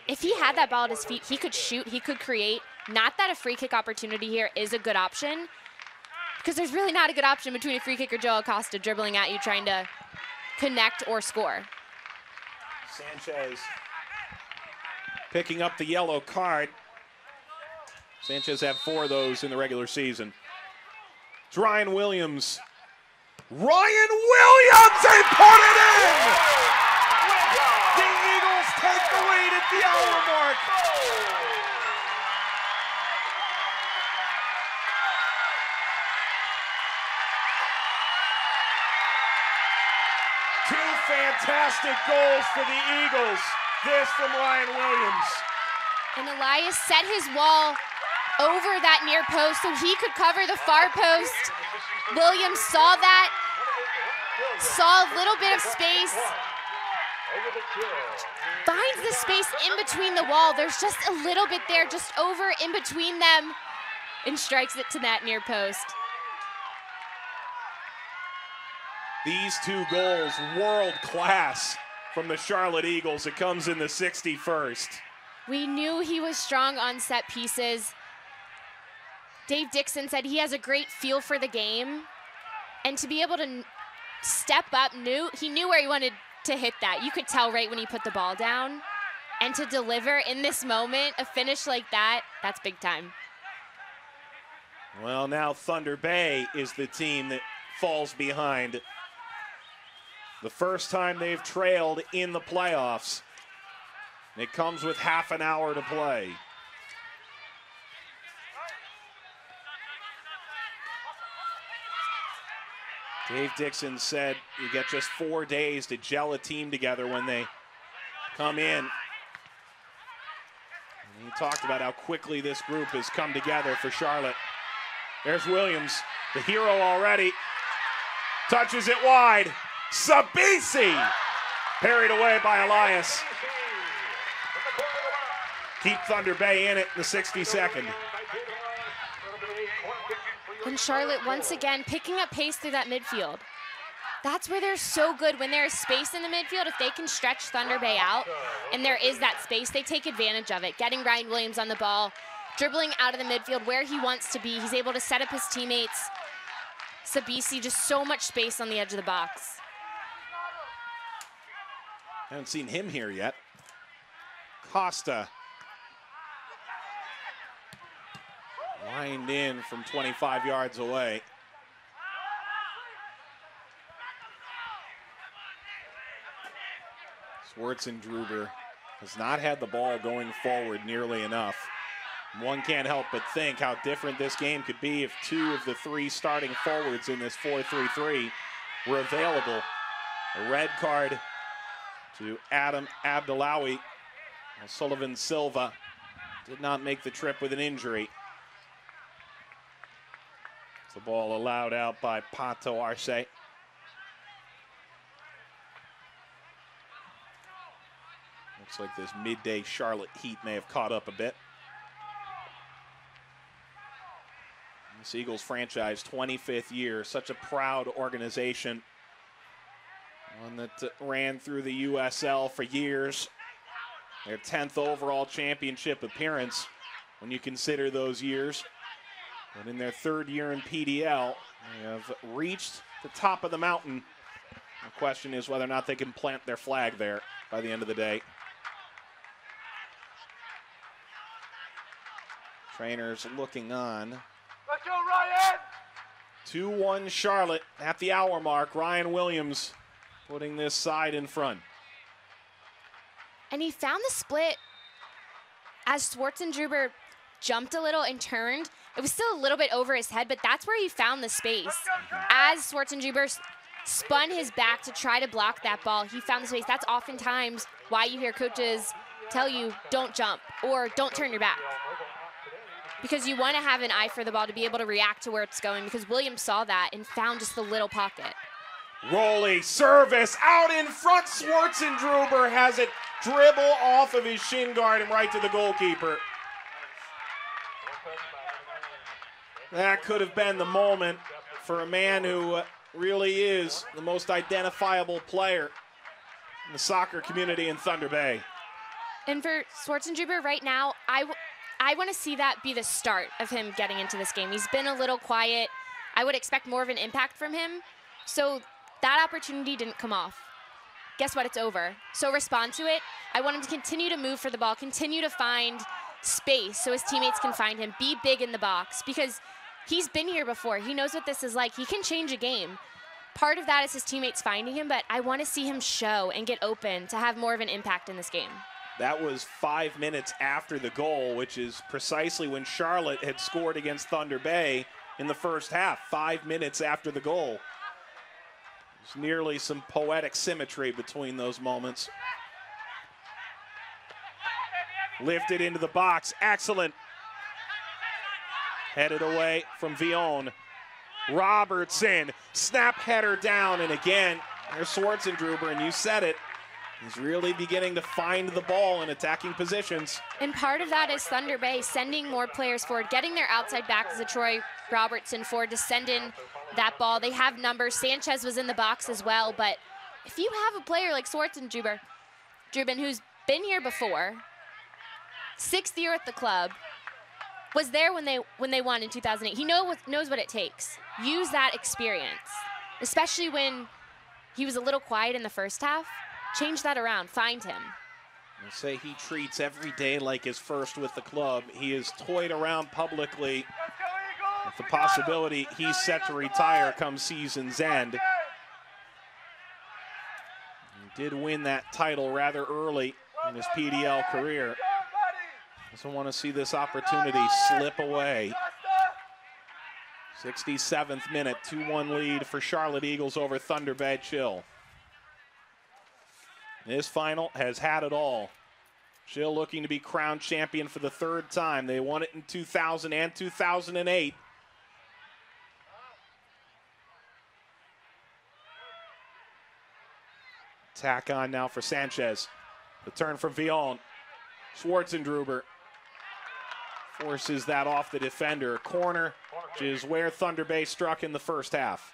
If he had that ball at his feet, he could shoot, he could create. Not that a free kick opportunity here is a good option, because there's really not a good option between a free kick or Joao Costa dribbling at you trying to connect or score. Sanchez picking up the yellow card. Sanchez had 4 of those in the regular season. It's Ryan Williams. Ryan Williams, they put it in! The Eagles take the lead at the hour mark. Two fantastic goals for the Eagles. This from Ryan Williams. And Elias set his wall over that near post so he could cover the far post. Williams saw that, saw a little bit of space, finds the space in between the wall. There's just a little bit there, just over in between them, and strikes it to that near post. These two goals, world class from the Charlotte Eagles. It comes in the 61st. We knew he was strong on set pieces. Dave Dixon said he has a great feel for the game, and to be able to step up, he knew where he wanted to hit that. You could tell right when he put the ball down, and to deliver in this moment, a finish like that, that's big time. Well, now Thunder Bay is the team that falls behind. The first time they've trailed in the playoffs. It comes with half an hour to play. Dave Dixon said you get just 4 days to gel a team together when they come in. And he talked about how quickly this group has come together for Charlotte. There's Williams, the hero already. Touches it wide. Sabisi! Parried away by Elias. Keep Thunder Bay in it in the 62nd. And Charlotte, once again, picking up pace through that midfield. That's where they're so good. When there is space in the midfield, if they can stretch Thunder Bay out, and there is that space, they take advantage of it. Getting Ryan Williams on the ball, dribbling out of the midfield where he wants to be. He's able to set up his teammates. Sabisi, just so much space on the edge of the box. Haven't seen him here yet. Costa. Lined in from 25 yards away. Schwarzenegger has not had the ball going forward nearly enough. One can't help but think how different this game could be if two of the three starting forwards in this 4-3-3 were available. A red card to Adam Abdullawi. Sullivan Silva did not make the trip with an injury. The ball allowed out by Pato Arce. Looks like this midday Charlotte heat may have caught up a bit. This Eagles franchise, 25th year, such a proud organization. One that ran through the USL for years. Their 10th overall championship appearance when you consider those years. But in their third year in PDL, they have reached the top of the mountain. The question is whether or not they can plant their flag there by the end of the day. Trainers looking on. Let's go, Ryan! 2-1 Charlotte at the hour mark. Ryan Williams putting this side in front. And he found the split as Schwarzenegger jumped a little and turned. It was still a little bit over his head, but that's where he found the space. As Schwarzenegger spun his back to try to block that ball, he found the space. That's oftentimes why you hear coaches tell you, don't jump or don't turn your back. Because you want to have an eye for the ball to be able to react to where it's going, because Williams saw that and found just the little pocket. Rolly service out in front. Schwarzenegger has it dribble off of his shin guard and right to the goalkeeper. That could have been the moment for a man who really is the most identifiable player in the soccer community in Thunder Bay. And for Schwarzenegger right now, I want to see that be the start of him getting into this game. He's been a little quiet. I would expect more of an impact from him. So that opportunity didn't come off. Guess what? It's over. So respond to it. I want him to continue to move for the ball, continue to find space so his teammates can find him, be big in the box, because He's been here before. He knows what this is like. He can change a game. Part of that is his teammates finding him, but I want to see him show and get open to have more of an impact in this game. That was 5 minutes after the goal, which is precisely when Charlotte had scored against Thunder Bay in the first half, 5 minutes after the goal. There's nearly some poetic symmetry between those moments. Lifted into the box, excellent. Headed away from Vion. Robertson, snap header down, and again, there's Schwarzenegger, and you said it. He's really beginning to find the ball in attacking positions. And part of that is Thunder Bay sending more players forward, getting their outside backs, the Troy Robertson forward to send in that ball. They have numbers. Sanchez was in the box as well, but if you have a player like Schwarzenegger, who's been here before, 6th year at the club, was there when they won in 2008. He knows what it takes. Use that experience, especially when he was a little quiet in the first half. Change that around. Find him. They say he treats every day like his first with the club. He has toyed around publicly with the possibility he's set to retire come season's end. He did win that title rather early in his PDL career. Doesn't want to see this opportunity slip away. 67th minute, 2-1 lead for Charlotte Eagles over Thunder Bay Chill. This final has had it all. Chill looking to be crowned champion for the 3rd time. They won it in 2000 and 2008. Tack on now for Sanchez. The turn from Vion. Schwarzenegger forces that off the defender. Corner, which is where Thunder Bay struck in the first half.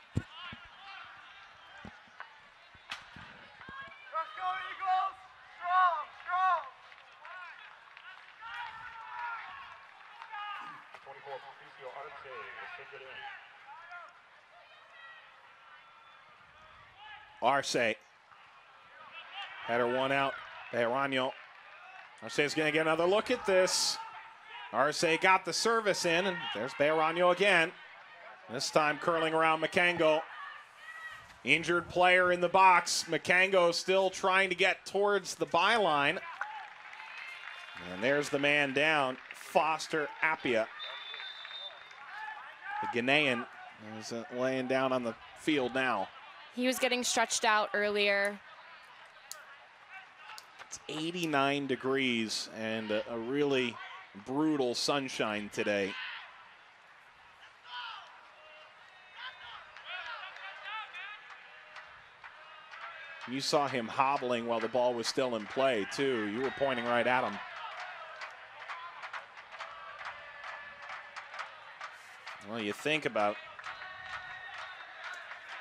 Arce. Header one out. Bejarano. Arce is going to get another look at this. Arce got the service in, and there's Bejarano again. This time curling around Makango. Injured player in the box. Makango still trying to get towards the byline. And there's the man down, Foster Appiah. The Ghanaian is laying down on the field now. He was getting stretched out earlier. It's 89 degrees and a really brutal sunshine today. You saw him hobbling while the ball was still in play, too. You were pointing right at him. Well, you think about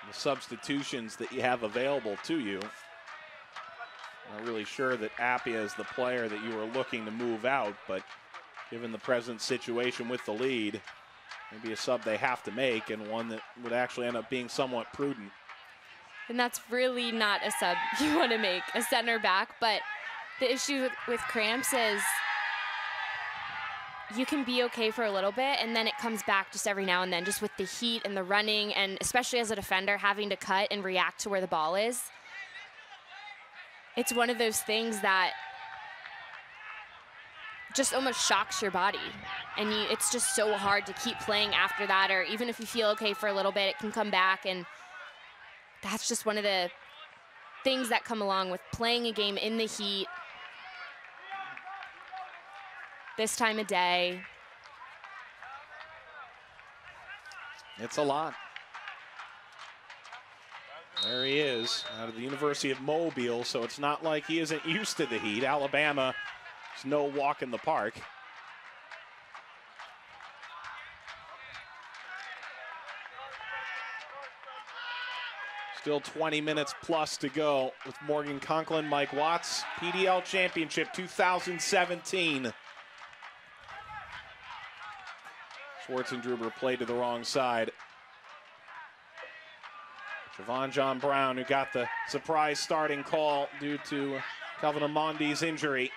the substitutions that you have available to you. I'm not really sure that Appiah is the player that you were looking to move out, but given the present situation with the lead, maybe a sub they have to make, and one that would actually end up being somewhat prudent. And that's really not a sub you want to make, a center back. But the issue with cramps is you can be okay for a little bit, and then it comes back just every now and then, just with the heat and the running, and especially as a defender, having to cut and react to where the ball is. It's one of those things that just almost shocks your body. And it's just so hard to keep playing after that, or even if you feel okay for a little bit, it can come back. And that's just one of the things that come along with playing a game in the heat this time of day. It's a lot. There he is, out of the University of Mobile, so it's not like he isn't used to the heat. Alabama is no walk in the park. Still 20 minutes plus to go with Morgan Conklin, Mike Watts, PDL Championship 2017. Schwarzenegger played to the wrong side. Javon John Brown, who got the surprise starting call due to Calvin Amondi's injury.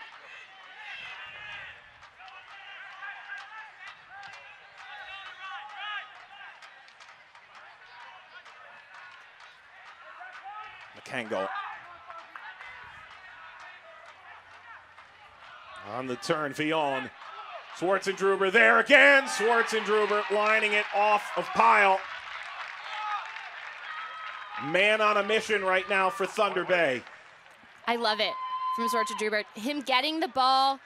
McCangle. On the turn, Fillon. Schwartzendruber there again. Schwartzendruber lining it off of Pyle. Man on a mission right now for Thunder Bay. I love it from Schwartzendruber. Him getting the ball,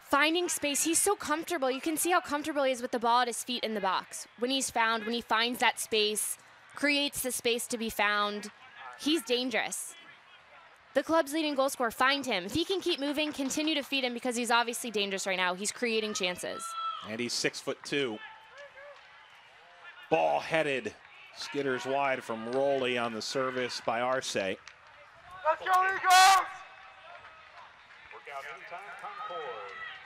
finding space. He's so comfortable. You can see how comfortable he is with the ball at his feet in the box. When he finds that space, creates the space to be found, he's dangerous. The club's leading goal scorer, find him. If he can keep moving, continue to feed him because he's obviously dangerous right now. He's creating chances. And he's 6'2". Ball headed. Skitters wide from Rowley on the service by Arce. Let's go, Eagles! Workout anytime, Concord.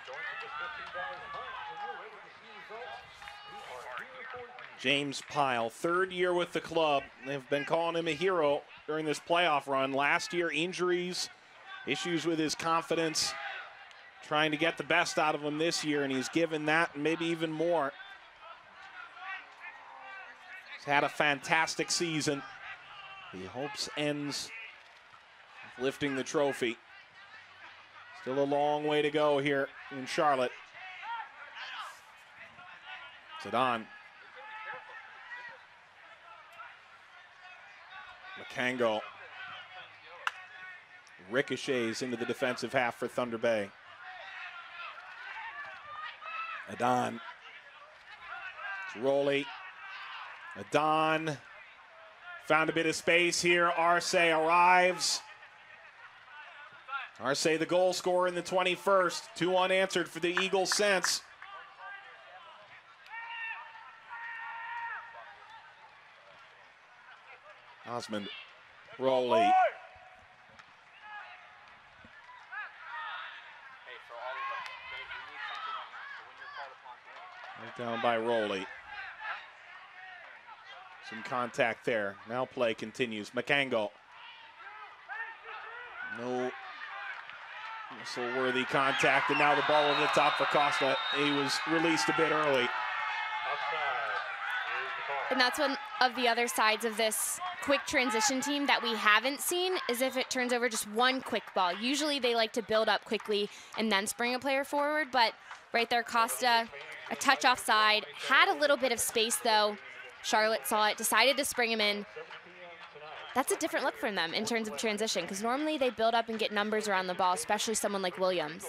Join for just $15 a month. When you're ready to see results, we are here for you. James Pyle, third year with the club. They've been calling him a hero during this playoff run. Last year, injuries, issues with his confidence, trying to get the best out of him this year, and he's given that and maybe even more. He's had a fantastic season. He hopes ends with lifting the trophy. Still a long way to go here in Charlotte. Zidane. McCangle ricochets into the defensive half for Thunder Bay. Adon. It's Rowley. Adon found a bit of space here. Arce arrives. Arce, the goal scorer in the 21st. 2 unanswered for the Eagles since. Osmond, Rowley. Right down by Rowley. Some contact there. Now play continues. McCangle. No whistle-worthy contact, and now the ball over the top for Costa. He was released a bit early. And that's one of the other sides of this quick transition team that we haven't seen, is if it turns over just one quick ball. Usually they like to build up quickly and then spring a player forward, but right there, Costa, a touch offside, had a little bit of space though. Charlotte saw it, decided to spring him in. That's a different look from them in terms of transition, because normally they build up and get numbers around the ball, especially someone like Williams.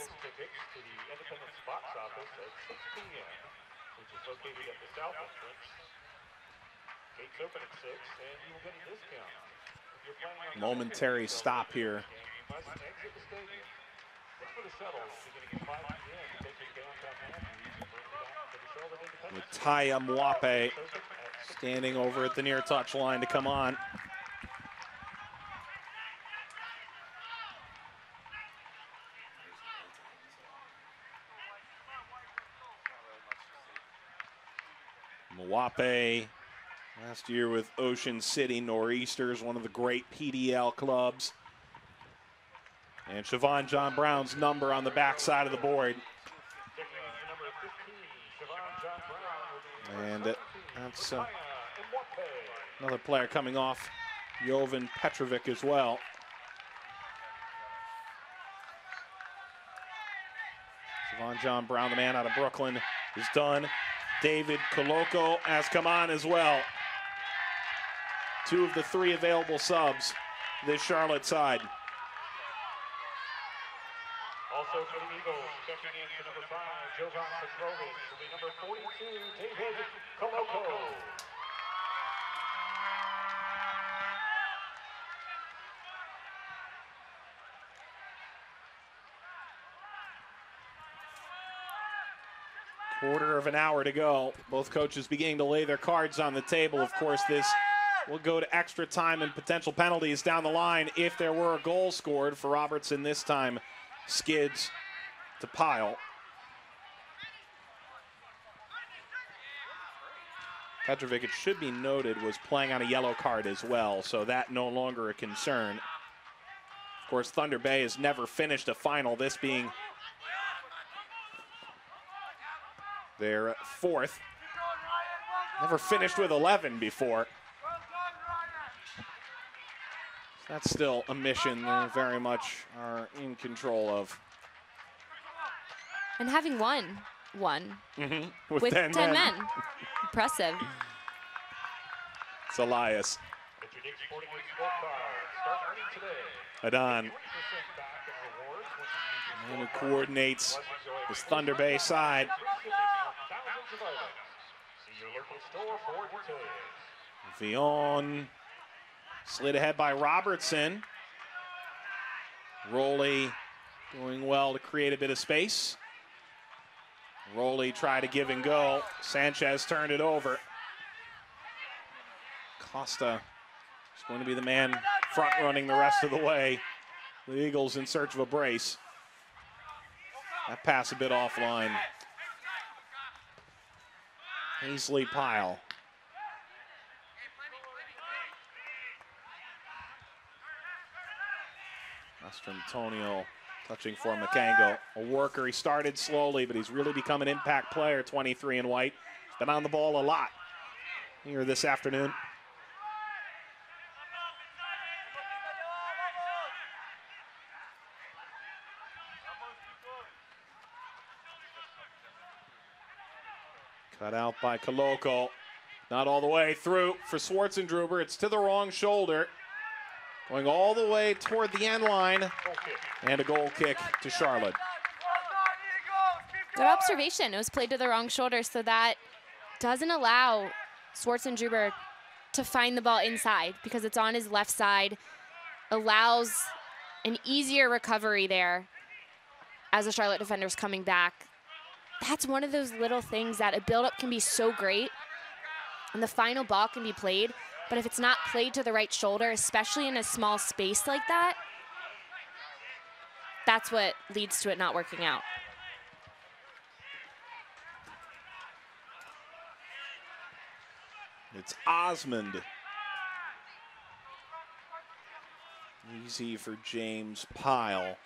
Momentary stop here. With Taya Mwape standing over at the near touch line to come on. Mwape, last year with Ocean City Nor'easters, one of the great PDL clubs. And Siobhan John Brown's number on the back side of the board. And that's another player coming off, Jovan Petrovic as well. Siobhan John Brown, the man out of Brooklyn, is done. David Koloko has come on as well. 2 of the 3 available subs this Charlotte side. Also for the Eagles, checking in to number 5, Jovan Petrovic, to be number 42, David Koloko. Quarter of an hour to go. Both coaches beginning to lay their cards on the table. Of course, this will go to extra time and potential penalties down the line if there were a goal scored. For Robertson this time, skids to Pyle. Petrovic, it should be noted, was playing on a yellow card as well, so that no longer a concern. Of course, Thunder Bay has never finished a final, this being their 4th. Never finished with 11 before. That's still a mission they very much are in control of. And having won with 10 men. Impressive. It's Elias. Adon. And who coordinates this Thunder Bay side. Vion slid ahead by Robertson. Rowley doing well to create a bit of space. Rowley tried to give and go. Sanchez turned it over. Costa is going to be the man front running the rest of the way. The Eagles in search of a brace. That pass a bit offline. Ainsley Pyle. Antonio touching for Makango. A worker. He started slowly, but he's really become an impact player, 23 in white. He's been on the ball a lot here this afternoon. Cut out by Koloko. Not all the way through for Schwartzendruber. It's to the wrong shoulder. Going all the way toward the end line. And a goal kick to Charlotte. Good observation. It was played to the wrong shoulder, so that doesn't allow Schwartzendruber to find the ball inside because it's on his left side. Allows an easier recovery there as the Charlotte defender's coming back. That's one of those little things that a buildup can be so great and the final ball can be played, but if it's not played to the right shoulder, especially in a small space like that, that's what leads to it not working out. It's Osmond. Easy for James Pyle.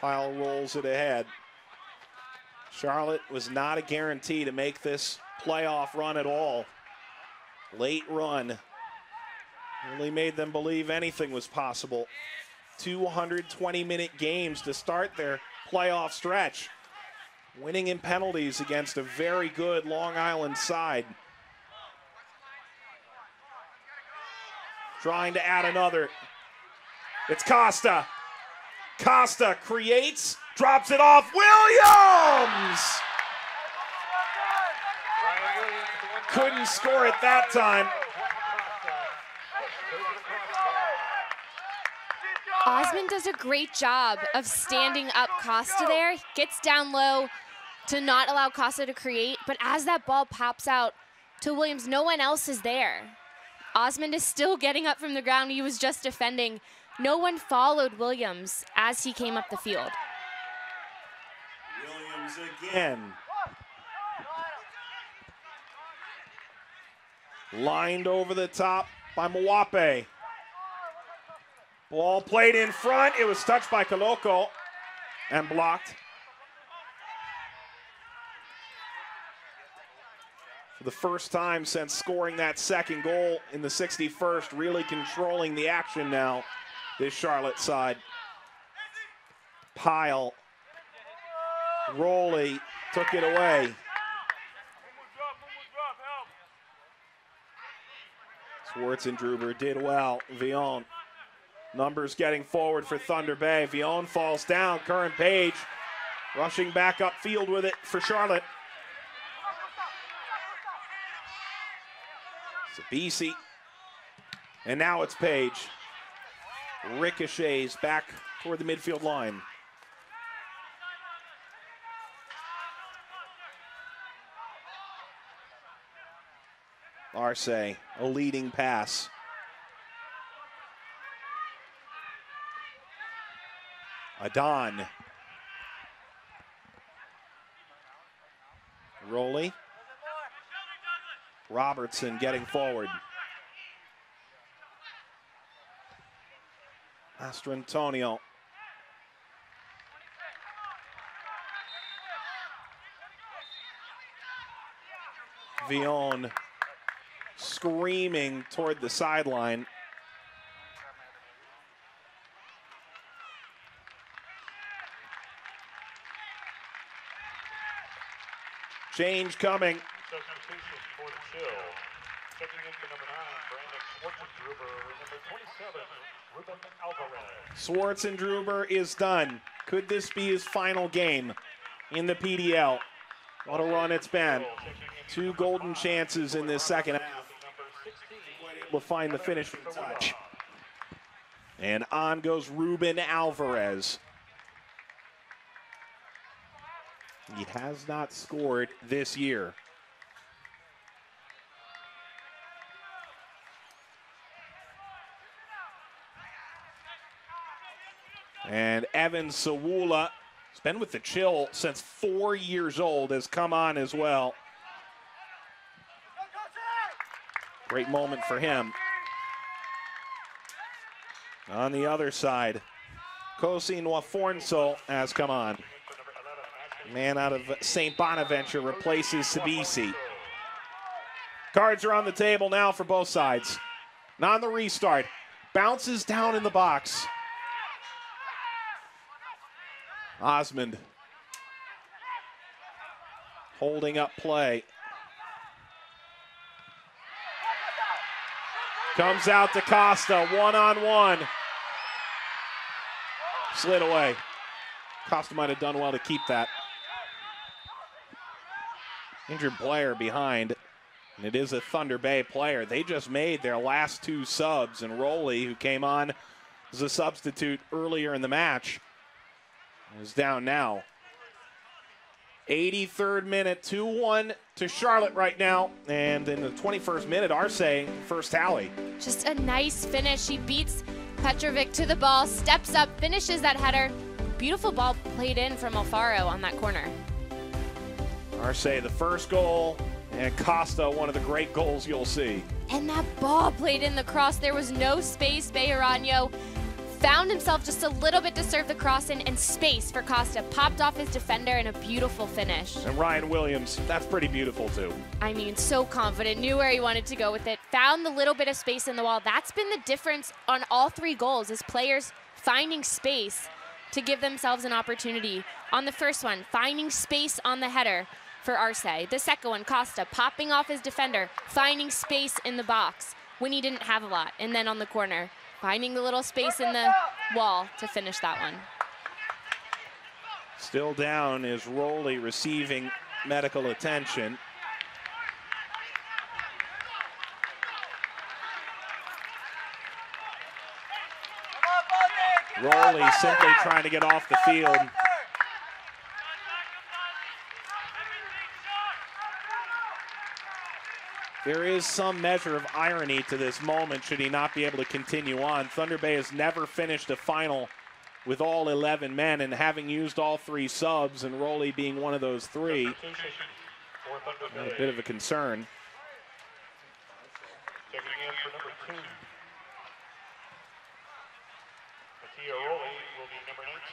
Pyle rolls it ahead. Charlotte was not a guarantee to make this playoff run at all. Late run really made them believe anything was possible. 220-minute games to start their playoff stretch. Winning in penalties against a very good Long Island side. Trying to add another. It's Costa. Costa creates, drops it off. Williams! Couldn't score it that time. Osmond does a great job of standing up Costa there. Gets down low to not allow Costa to create, but as that ball pops out to Williams, no one else is there. Osmond is still getting up from the ground. He was just defending. No one followed Williams as he came up the field. Williams again. Lined over the top by Mwape. Ball played in front. It was touched by Koloko and blocked. For the first time since scoring that second goal in the 61st, really controlling the action now, this Charlotte side. Pyle. Rowley took it away. Schwartzendruber did well. Vion. Numbers getting forward for Thunder Bay. Vion falls down. Curran Page rushing back upfield with it for Charlotte. Sabisi. And now it's Page. Ricochets back toward the midfield line. Arce, a leading pass. Adon. Rowley. Robertson getting forward. Mastrantonio. Villon screaming toward the sideline. Change coming. Substitution for the Chill. Checking in for number 9, Brandon Schwartzendruber, number 27, Ruben Alvarez. Schwartzendruber is done. Could this be his final game in the PDL? What a run it's been. 2 golden chances in this second half. We'll find the finishing touch. And on goes Ruben Alvarez. He has not scored this year. And Evan Sawula, has been with the Chill since 4 years old, has come on as well. Great moment for him. On the other side, Kosi Nwafonso has come on. Man out of St. Bonaventure replaces Sabisi. Cards are on the table now for both sides. Now on the restart, bounces down in the box. Osmond holding up play. Comes out to Costa, one-on-one. Slid away. Costa might have done well to keep that. Injured Blair behind, and it is a Thunder Bay player. They just made their last 2 subs, and Rowley, who came on as a substitute earlier in the match, is down now. 83rd minute, 2-1 to Charlotte right now. And in the 21st minute, Arce, first tally. Just a nice finish. He beats Petrovic to the ball, steps up, finishes that header. Beautiful ball played in from Alfaro on that corner. Arce, the first goal, and Costa, one of the great goals you'll see. And that ball played in the cross. There was no space. Bejarano found himself just a little bit to serve the cross in, and space for Costa. Popped off his defender in a beautiful finish. And Ryan Williams, that's pretty beautiful too. I mean, so confident, knew where he wanted to go with it, found the little bit of space in the wall. That's been the difference on all 3 goals, is players finding space to give themselves an opportunity. On the first one, finding space on the header for Arce. The second one, Costa popping off his defender, finding space in the box when he didn't have a lot. And then on the corner, finding the little space in the wall to finish that one. Still down is Rowley receiving medical attention. Rowley simply trying to get off the field. There is some measure of irony to this moment should he not be able to continue on. Thunder Bay has never finished a final with all 11 men, and having used all 3 subs and Rowley being one of those 3, a bit of a concern. Checking in for number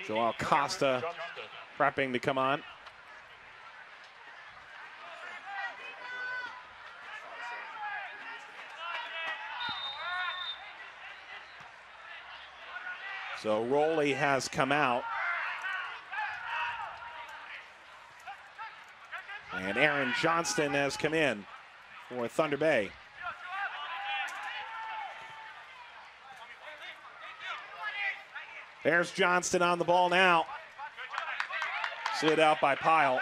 2. Joao Costa prepping to come on. So Rowley has come out. And Aaron Johnston has come in for Thunder Bay. There's Johnston on the ball now. Slid out by Pyle.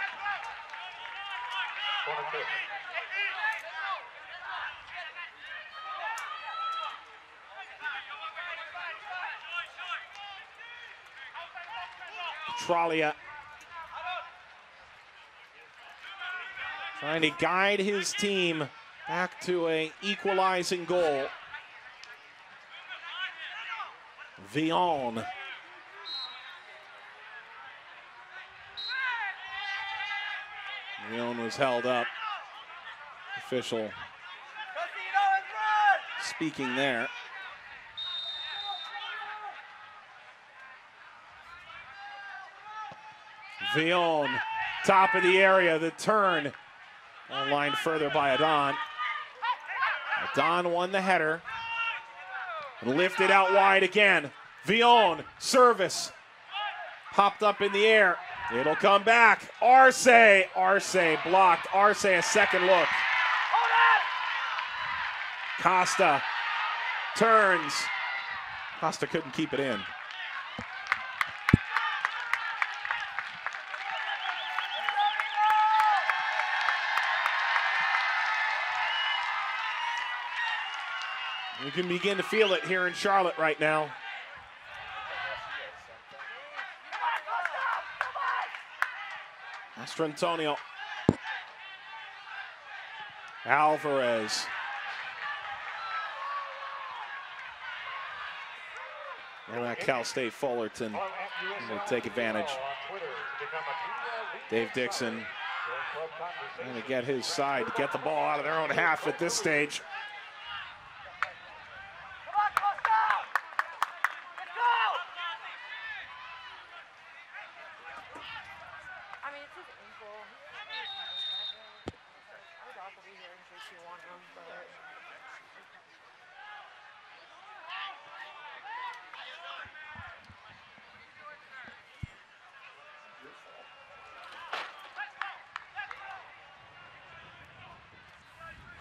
Tralia trying to guide his team back to an equalizing goal. Villon. Villon was held up. Official speaking there. Villon, top of the area, the turn. Lined further by Adon. Adon won the header. And lifted out wide again. Villon, service. Popped up in the air. It'll come back. Arce blocked. Arce a second look. Costa turns. Costa couldn't keep it in. You can begin to feel it here in Charlotte right now. Mastrantonio. Alvarez. And that Cal State Fullerton will take advantage. Dave Dixon trying to get his side to get the ball out of their own half at this stage.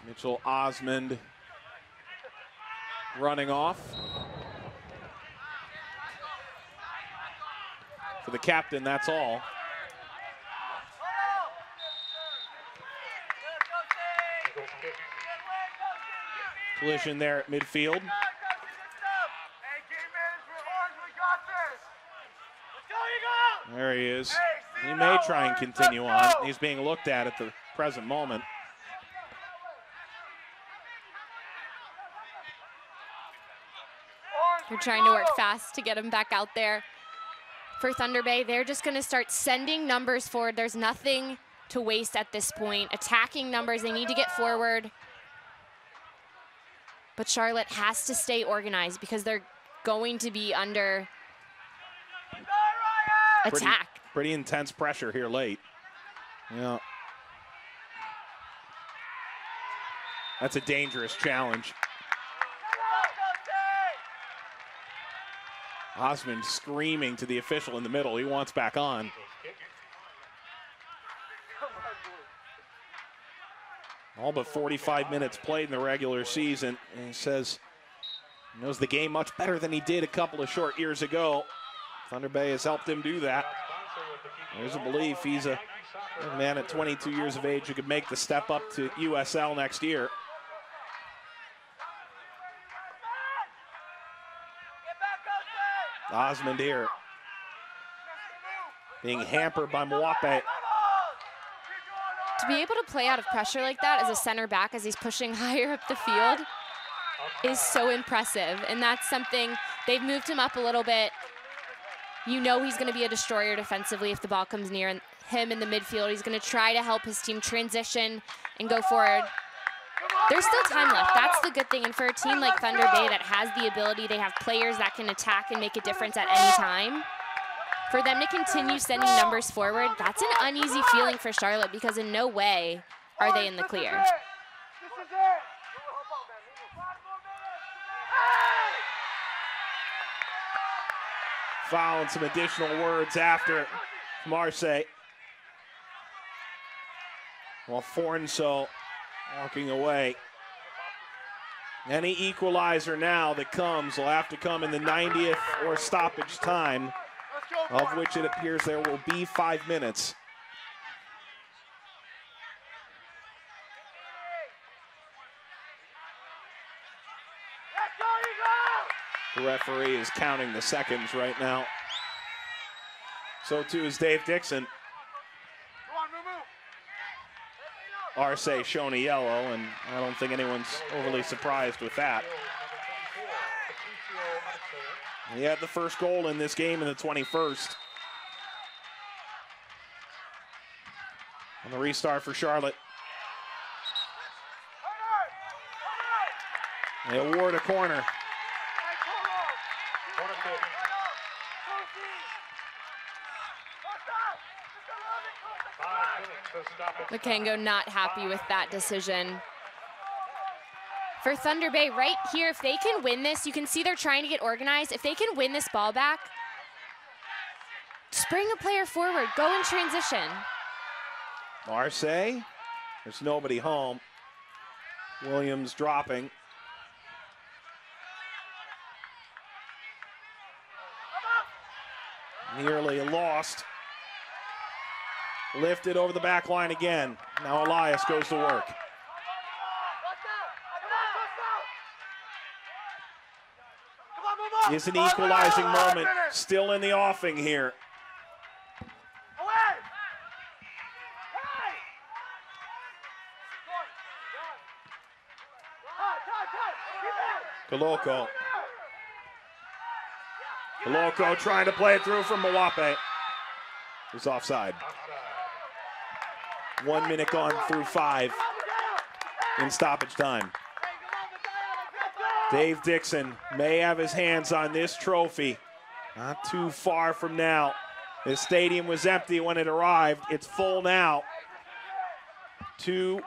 Mitchell Osmond running off. For the captain, that's all. Collision there at midfield. There he is. He may try and continue on. He's being looked at the present moment. They're trying to work fast to get him back out there. For Thunder Bay, they're just going to start sending numbers forward. There's nothing to waste at this point. Attacking numbers, they need to get forward. But Charlotte has to stay organized because they're going to be under attack. Pretty intense pressure here late. Yeah. That's a dangerous challenge. Osmond screaming to the official in the middle. He wants back on. All but 45 minutes played in the regular season. And he says he knows the game much better than he did a couple of short years ago. Thunder Bay has helped him do that. There's a belief he's a man at 22 years of age who could make the step up to USL next year. Osmond here being hampered by Mwape. To be able to play out of pressure like that as a center back as he's pushing higher up the field is so impressive. And that's something, they've moved him up a little bit. You know he's going to be a destroyer defensively if the ball comes near him in the midfield. He's going to try to help his team transition and go forward. There's still time left. That's the good thing. And for a team like Thunder Bay that has the ability, they have players that can attack and make a difference at any time. For them to continue sending numbers forward, that's an uneasy feeling for Charlotte because in no way are they in the clear. Foul and some additional words after Marseille. While Fornso walking away. Any equalizer now that comes will have to come in the 90th or stoppage time, of which it appears there will be 5 minutes. The referee is counting the seconds right now. So too is Dave Dixon. Arce shown a yellow, and I don't think anyone's overly surprised with that. He had the first goal in this game in the 21st. On the restart for Charlotte. They award a corner. Makengo not happy with that decision. For Thunder Bay right here, if they can win this, you can see they're trying to get organized. If they can win this ball back, spring a player forward, go in transition. Marseille, there's nobody home. Williams dropping. Nearly lost. Lifted over the back line again. Now Elias goes to work. Is an equalizing moment. Still in the offing here. Koloko. Koloko trying to play it through from Mwape. He's offside. 1 minute gone through 5 in stoppage time. Dave Dixon may have his hands on this trophy. Not too far from now. The stadium was empty when it arrived. It's full now. 2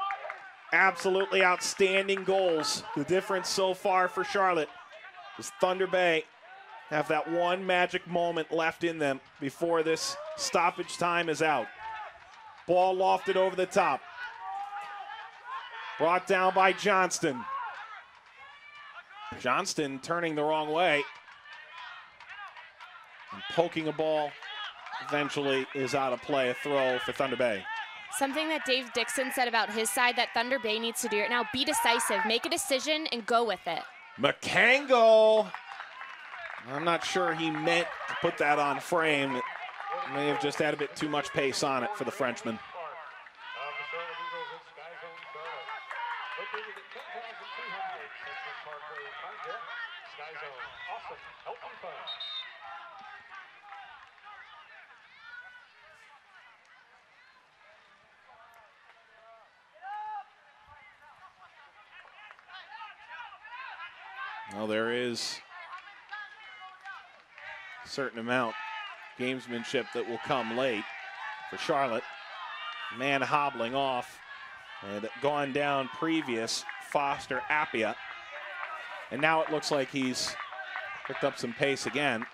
absolutely outstanding goals. The difference so far for Charlotte is Thunder Bay have that one magic moment left in them before this stoppage time is out. Ball lofted over the top. Brought down by Johnston. Johnston turning the wrong way. And poking a ball eventually is out of play. A throw for Thunder Bay. Something that Dave Dixon said about his side that Thunder Bay needs to do right now, be decisive, make a decision and go with it. Makengo. I'm not sure he meant to put that on frame. It may have just had a bit too much pace on it for the Frenchman. Well, there is a certain amount gamesmanship that will come late for Charlotte. Man hobbling off and gone down previous Foster Appia. And now it looks like he's picked up some pace again.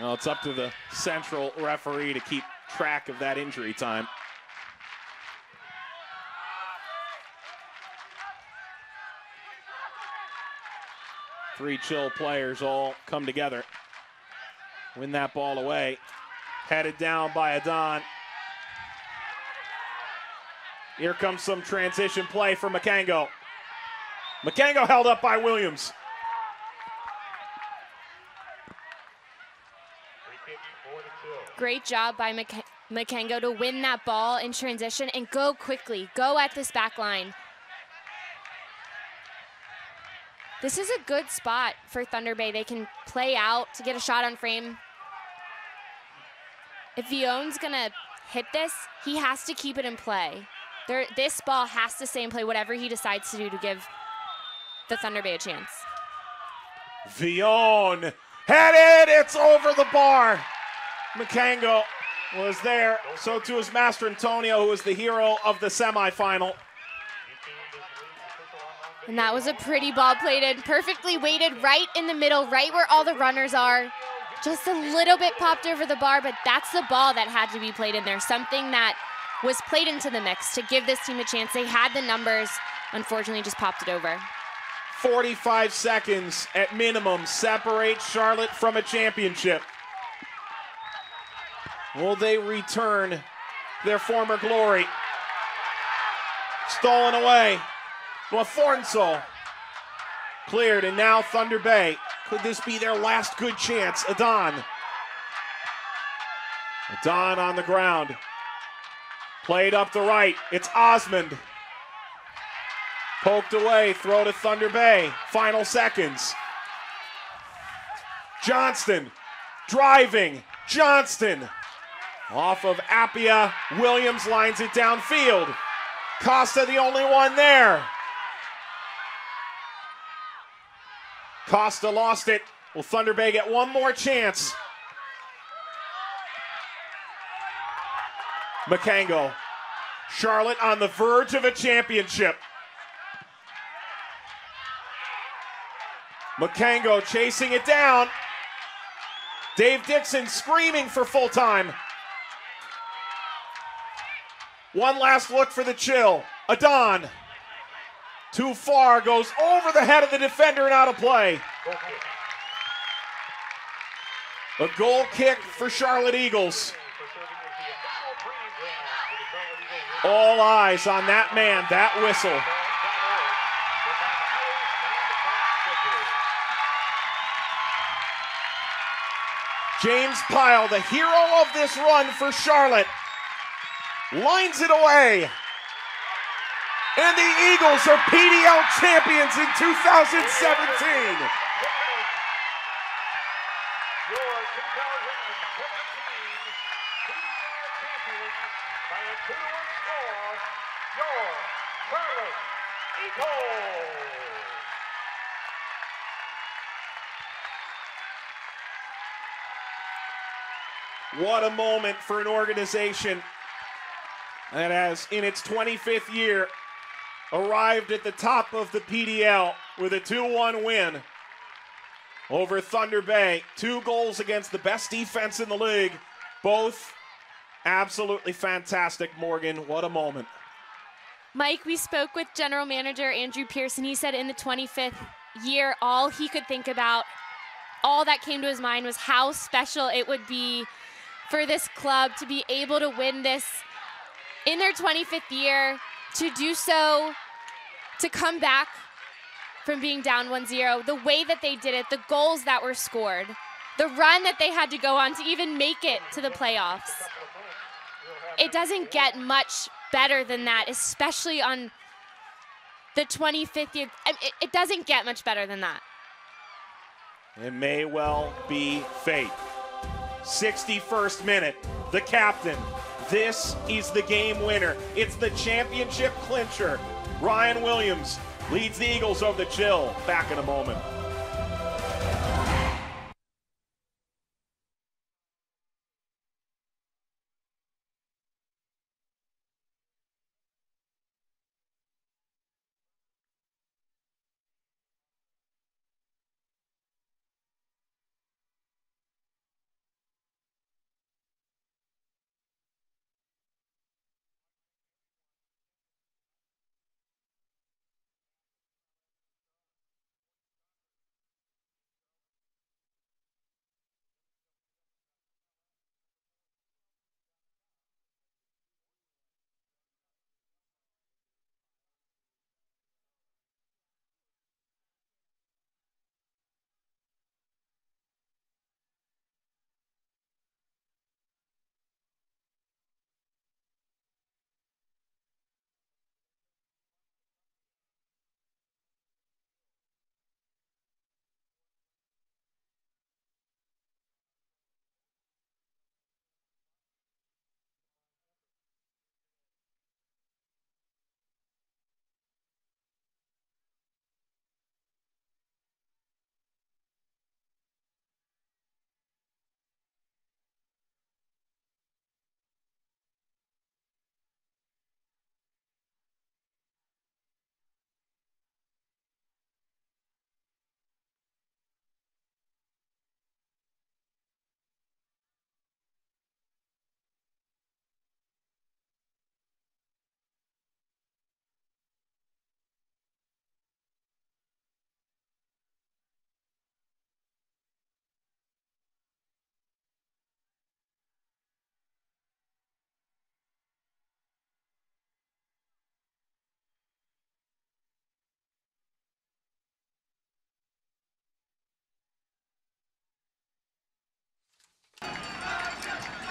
Well, it's up to the central referee to keep track of that injury time. Three chill players all come together. Win that ball away. Headed down by Adon. Here comes some transition play for Makengo. Makengo held up by Williams. Great job by Makengo to win that ball in transition and go quickly. Go at this back line. This is a good spot for Thunder Bay. They can play out to get a shot on frame. If Vion's gonna hit this, he has to keep it in play. This ball has to stay in play, whatever he decides to do to give the Thunder Bay a chance. Vion headed, it's over the bar. Makengo was there, so too was Master Antonio, who was the hero of the semifinal. And that was a pretty ball played, perfectly weighted right in the middle, right where all the runners are. Just a little bit popped over the bar, but that's the ball that had to be played in there. Something that was played into the mix to give this team a chance. They had the numbers, unfortunately just popped it over. 45 seconds at minimum separate Charlotte from a championship. Will they return their former glory? Stolen away. Thornsol cleared, and now Thunder Bay. Could this be their last good chance? Adon. Adon on the ground. Played up the right. It's Osmond. Poked away. Throw to Thunder Bay. Final seconds. Johnston driving. Johnston off of Appia. Williams lines it downfield. Costa the only one there. Costa lost it. Will Thunder Bay get one more chance? Makango. Charlotte on the verge of a championship. Makango chasing it down. Dave Dixon screaming for full time. One last look for the chill. Adon. Too far, goes over the head of the defender and out of play. A goal kick for Charlotte Eagles. All eyes on that man, that whistle. James Pyle, the hero of this run for Charlotte, lines it away. And the Eagles are PDL champions in 2017. What a moment for an organization that has, in its 25th year, arrived at the top of the PDL with a 2-1 win over Thunder Bay. 2 goals against the best defense in the league. Both absolutely fantastic. Morgan, what a moment. Mike, we spoke with General Manager Andrew Pearson. He said in the 25th year, all he could think about, all that came to his mind was how special it would be for this club to be able to win this in their 25th year, to do so, to come back from being down 1-0, the way that they did it, the goals that were scored, the run that they had to go on to even make it to the playoffs. It doesn't get much better than that, especially on the 25th year. It doesn't get much better than that. It may well be fate. 61st minute, the captain. This is the game winner. It's the championship clincher. Ryan Williams leads the Eagles over the chill. Back in a moment.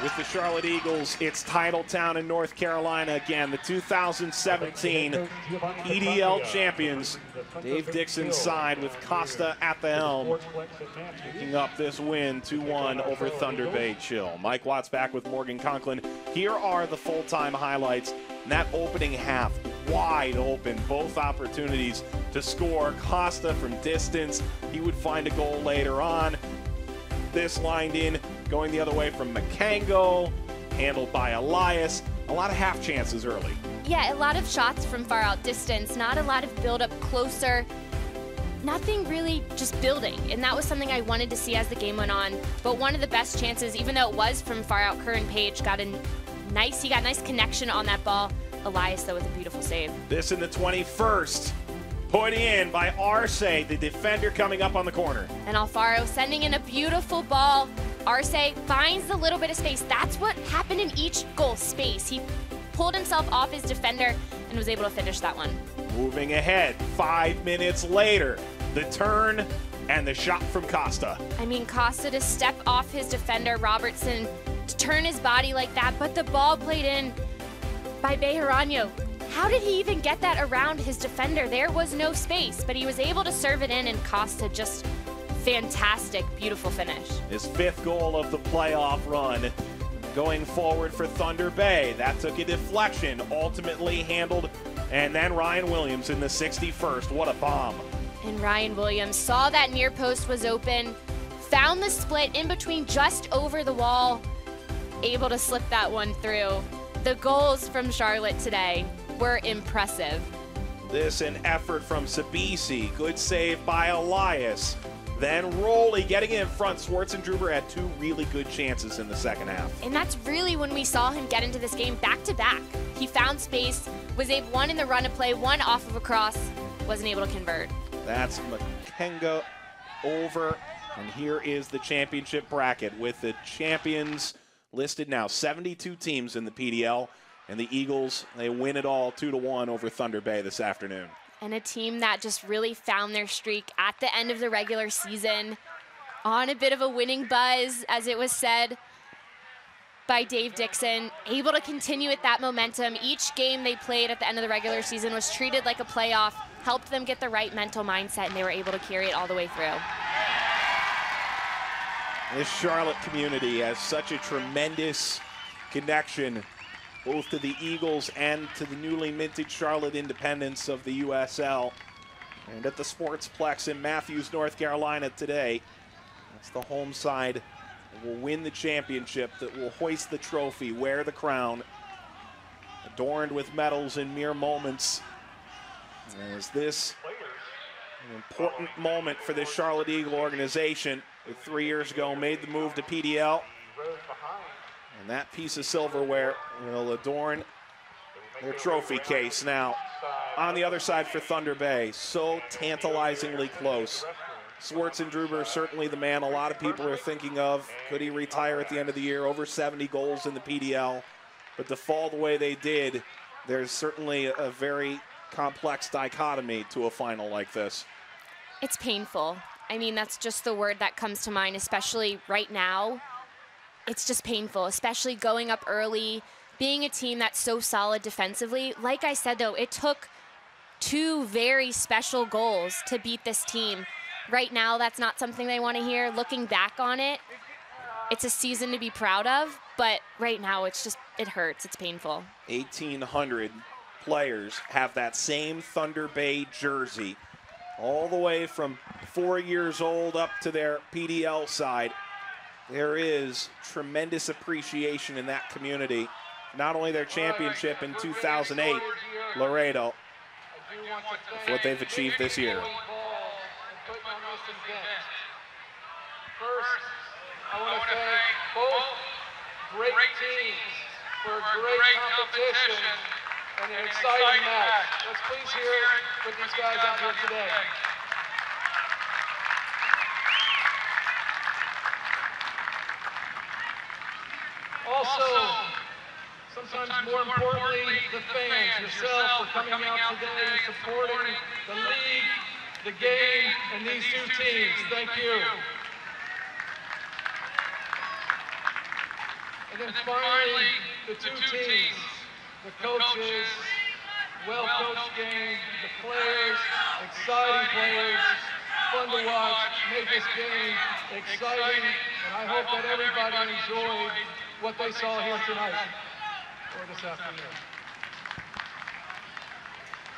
With the Charlotte Eagles, it's Titletown in North Carolina again, the 2017 PDL champions. Dave Dixon's side with Costa at the helm, picking up this win 2-1 over Thunder Bay Chill. Mike Watts back with Morgan Conklin. Here are the full-time highlights. In that opening half, wide open. Both opportunities to score. Costa from distance. He would find a goal later on. This lined in, going the other way from Makango, handled by Elias. A lot of half chances early. Yeah, a lot of shots from far out distance, not a lot of build-up closer. Nothing really just building, and that was something I wanted to see as the game went on. But one of the best chances, even though it was from far out, Curran Page got he got a nice connection on that ball. Elias, though, with a beautiful save. This in the 21st. Put in by Arce, the defender coming up on the corner. And Alfaro sending in a beautiful ball. Arce finds the little bit of space. That's what happened in each goal, space. He pulled himself off his defender and was able to finish that one. Moving ahead, 5 minutes later, the turn and the shot from Costa. I mean, Costa to step off his defender, Robertson to turn his body like that, but the ball played in by Bejarano. How did he even get that around his defender? There was no space, but he was able to serve it in, and Costa just fantastic, beautiful finish. His 5th goal of the playoff run. Going forward for Thunder Bay. That took a deflection, ultimately handled, and then Ryan Williams in the 61st. What a bomb. And Ryan Williams saw that near post was open, found the split in between just over the wall, able to slip that one through. The goals from Charlotte today were impressive. This an effort from Sabisi. Good save by Elias. Then Roley getting in front. Schwarzenegger had 2 really good chances in the second half. And that's really when we saw him get into this game back to back. He found space, was able one in the run of play, one off of a cross, wasn't able to convert. That's Makenga over. And here is the championship bracket with the champions listed now. 72 teams in the PDL. And the Eagles, they win it all 2-1 over Thunder Bay this afternoon. And a team that just really found their streak at the end of the regular season, on a bit of a winning buzz, as it was said by Dave Dixon, able to continue with that momentum. Each game they played at the end of the regular season was treated like a playoff, helped them get the right mental mindset, and they were able to carry it all the way through. This Charlotte community has such a tremendous connection both to the Eagles and to the newly minted Charlotte Independents of the USL. And at the Sportsplex in Matthews, North Carolina today, that's the home side that will win the championship, that will hoist the trophy, wear the crown, adorned with medals in mere moments. As this an important moment for this Charlotte Eagle organization, who 3 years ago made the move to PDL. And that piece of silverware will adorn their trophy case. Now, on the other side for Thunder Bay, so tantalizingly close. Schwarzenegger, certainly the man a lot of people are thinking of. Could he retire at the end of the year? Over 70 goals in the PDL. But to fall the way they did, there's certainly a very complex dichotomy to a final like this. It's painful. I mean, that's just the word that comes to mind, especially right now. It's just painful, especially going up early, being a team that's so solid defensively. Like I said, though, it took 2 very special goals to beat this team. Right now, that's not something they want to hear. Looking back on it, it's a season to be proud of, but right now, it's just, it hurts. It's painful. 1,800 players have that same Thunder Bay jersey, all the way from 4 years old up to their PDL side. There is tremendous appreciation in that community. Not only their championship in 2008, Laredo, for what they've achieved this year. First, I want to thank both great teams for a great competition and an exciting match. Let's please hear it with these guys out here today. Also, sometimes more importantly, the fans, yourself, for coming out today and supporting the league, the game, and these 2 teams. Thank you. And then finally, the 2 teams, the coaches, well-coached game, the players, exciting players, fun to watch, made this game exciting, and I hope that everybody enjoyed what they saw here tonight or this afternoon.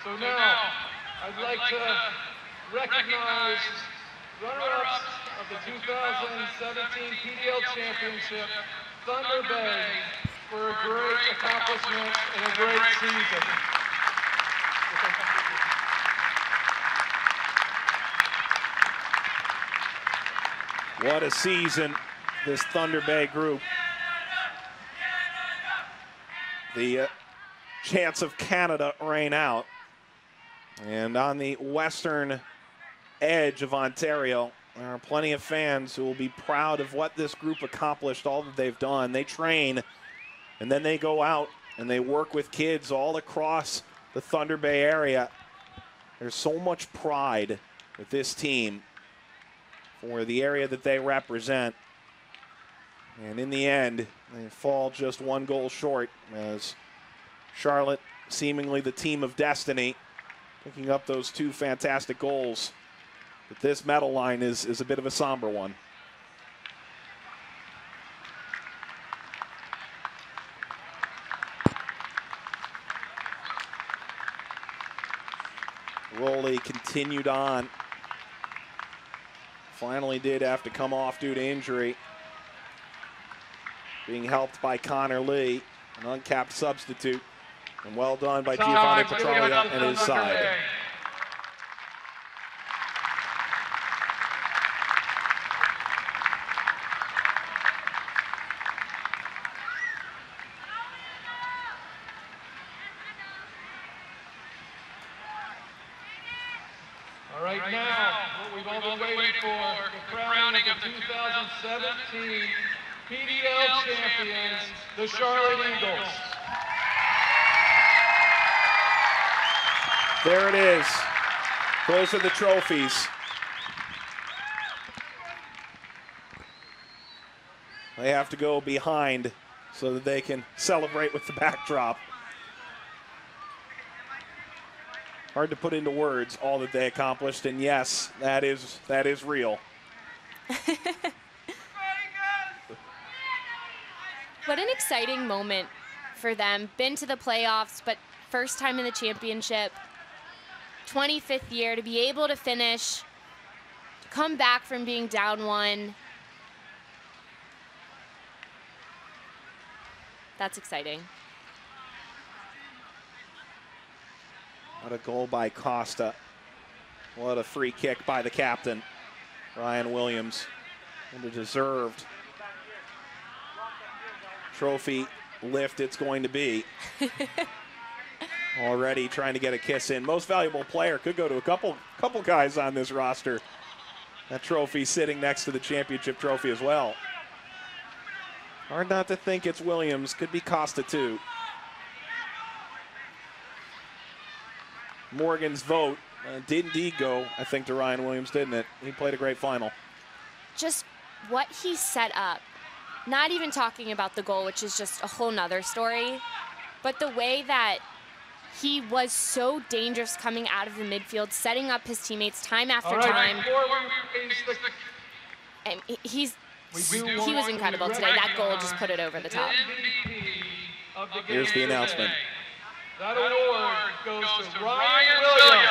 So now, I'd like to recognize runner-ups of the 2017 PDL Championship, Thunder Bay, for a great accomplishment and a great season. What a season, this Thunder Bay group. The chants of Canada rain out. And on the western edge of Ontario, there are plenty of fans who will be proud of what this group accomplished, all that they've done. They train, and then they go out and they work with kids all across the Thunder Bay area. There's so much pride with this team for the area that they represent. And in the end, they fall just one goal short as Charlotte, seemingly the team of destiny, picking up those two fantastic goals. But this medal line is a bit of a somber one. Rowley continued on. Finally did have to come off due to injury. Being helped by Connor Lee, an uncapped substitute. And well done by Giovanni Petralia and his side. All right, now, what we've all been waiting for, the crowning of the 2017 PDL champions, the Charlotte Eagles. There it is. Those are the trophies. They have to go behind so that they can celebrate with the backdrop. Hard to put into words all that they accomplished, and yes, that is real. What an exciting moment for them. Been to the playoffs, but first time in the championship. 25th year, to be able to finish, come back from being down one. That's exciting. What a goal by Costa. What a free kick by the captain, Ryan Williams. And a deserved trophy lift it's going to be. Already trying to get a kiss in. Most valuable player could go to a couple guys on this roster. That trophy sitting next to the championship trophy as well. Hard not to think it's Williams. Could be Costa too. Morgan's vote did indeed go, I think, to Ryan Williams, didn't it? He played a great final. Just what he set up. Not even talking about the goal, which is just a whole nother story, but the way that he was so dangerous coming out of the midfield, setting up his teammates time after time. And he was incredible today. That goal just put it over the top. Here's the announcement. That award goes to Ryan Williams.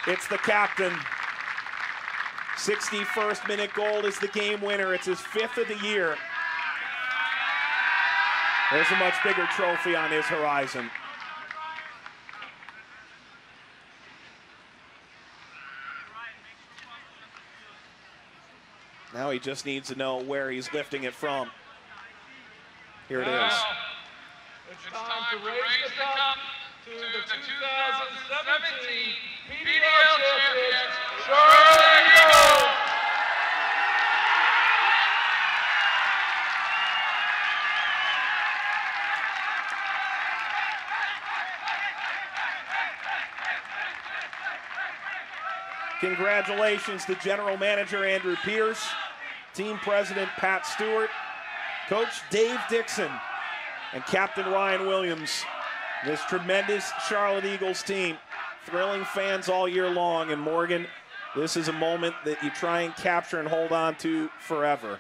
It's the captain. 61st minute goal is the game winner. It's his 5th of the year. There's a much bigger trophy on his horizon. Now he just needs to know where he's lifting it from. Here it is. It's time to raise the cup to the 2017 PDL champions, Charlotte Eagles. Congratulations to General Manager Andrew Pierce, Team President Pat Stewart, Coach Dave Dixon, and Captain Ryan Williams. This tremendous Charlotte Eagles team, thrilling fans all year long. And Morgan, this is a moment that you try and capture and hold on to forever.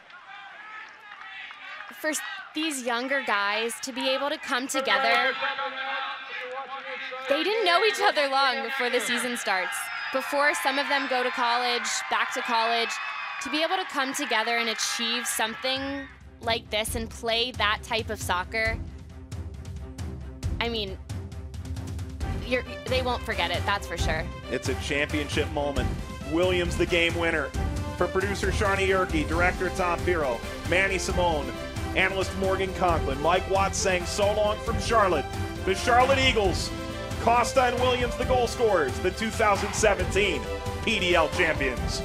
these younger guys to be able to come together. They didn't know each other long before the season starts. Before some of them go to college, back to college, to be able to come together and achieve something like this and play that type of soccer, I mean, they won't forget it, that's for sure. It's a championship moment. Williams the game winner. For producer Sharni Yerke, director Tom Piro, Manny Simone, analyst Morgan Conklin, Mike Watts saying so long from Charlotte. The Charlotte Eagles, Costa and Williams the goal scorers, the 2017 PDL champions.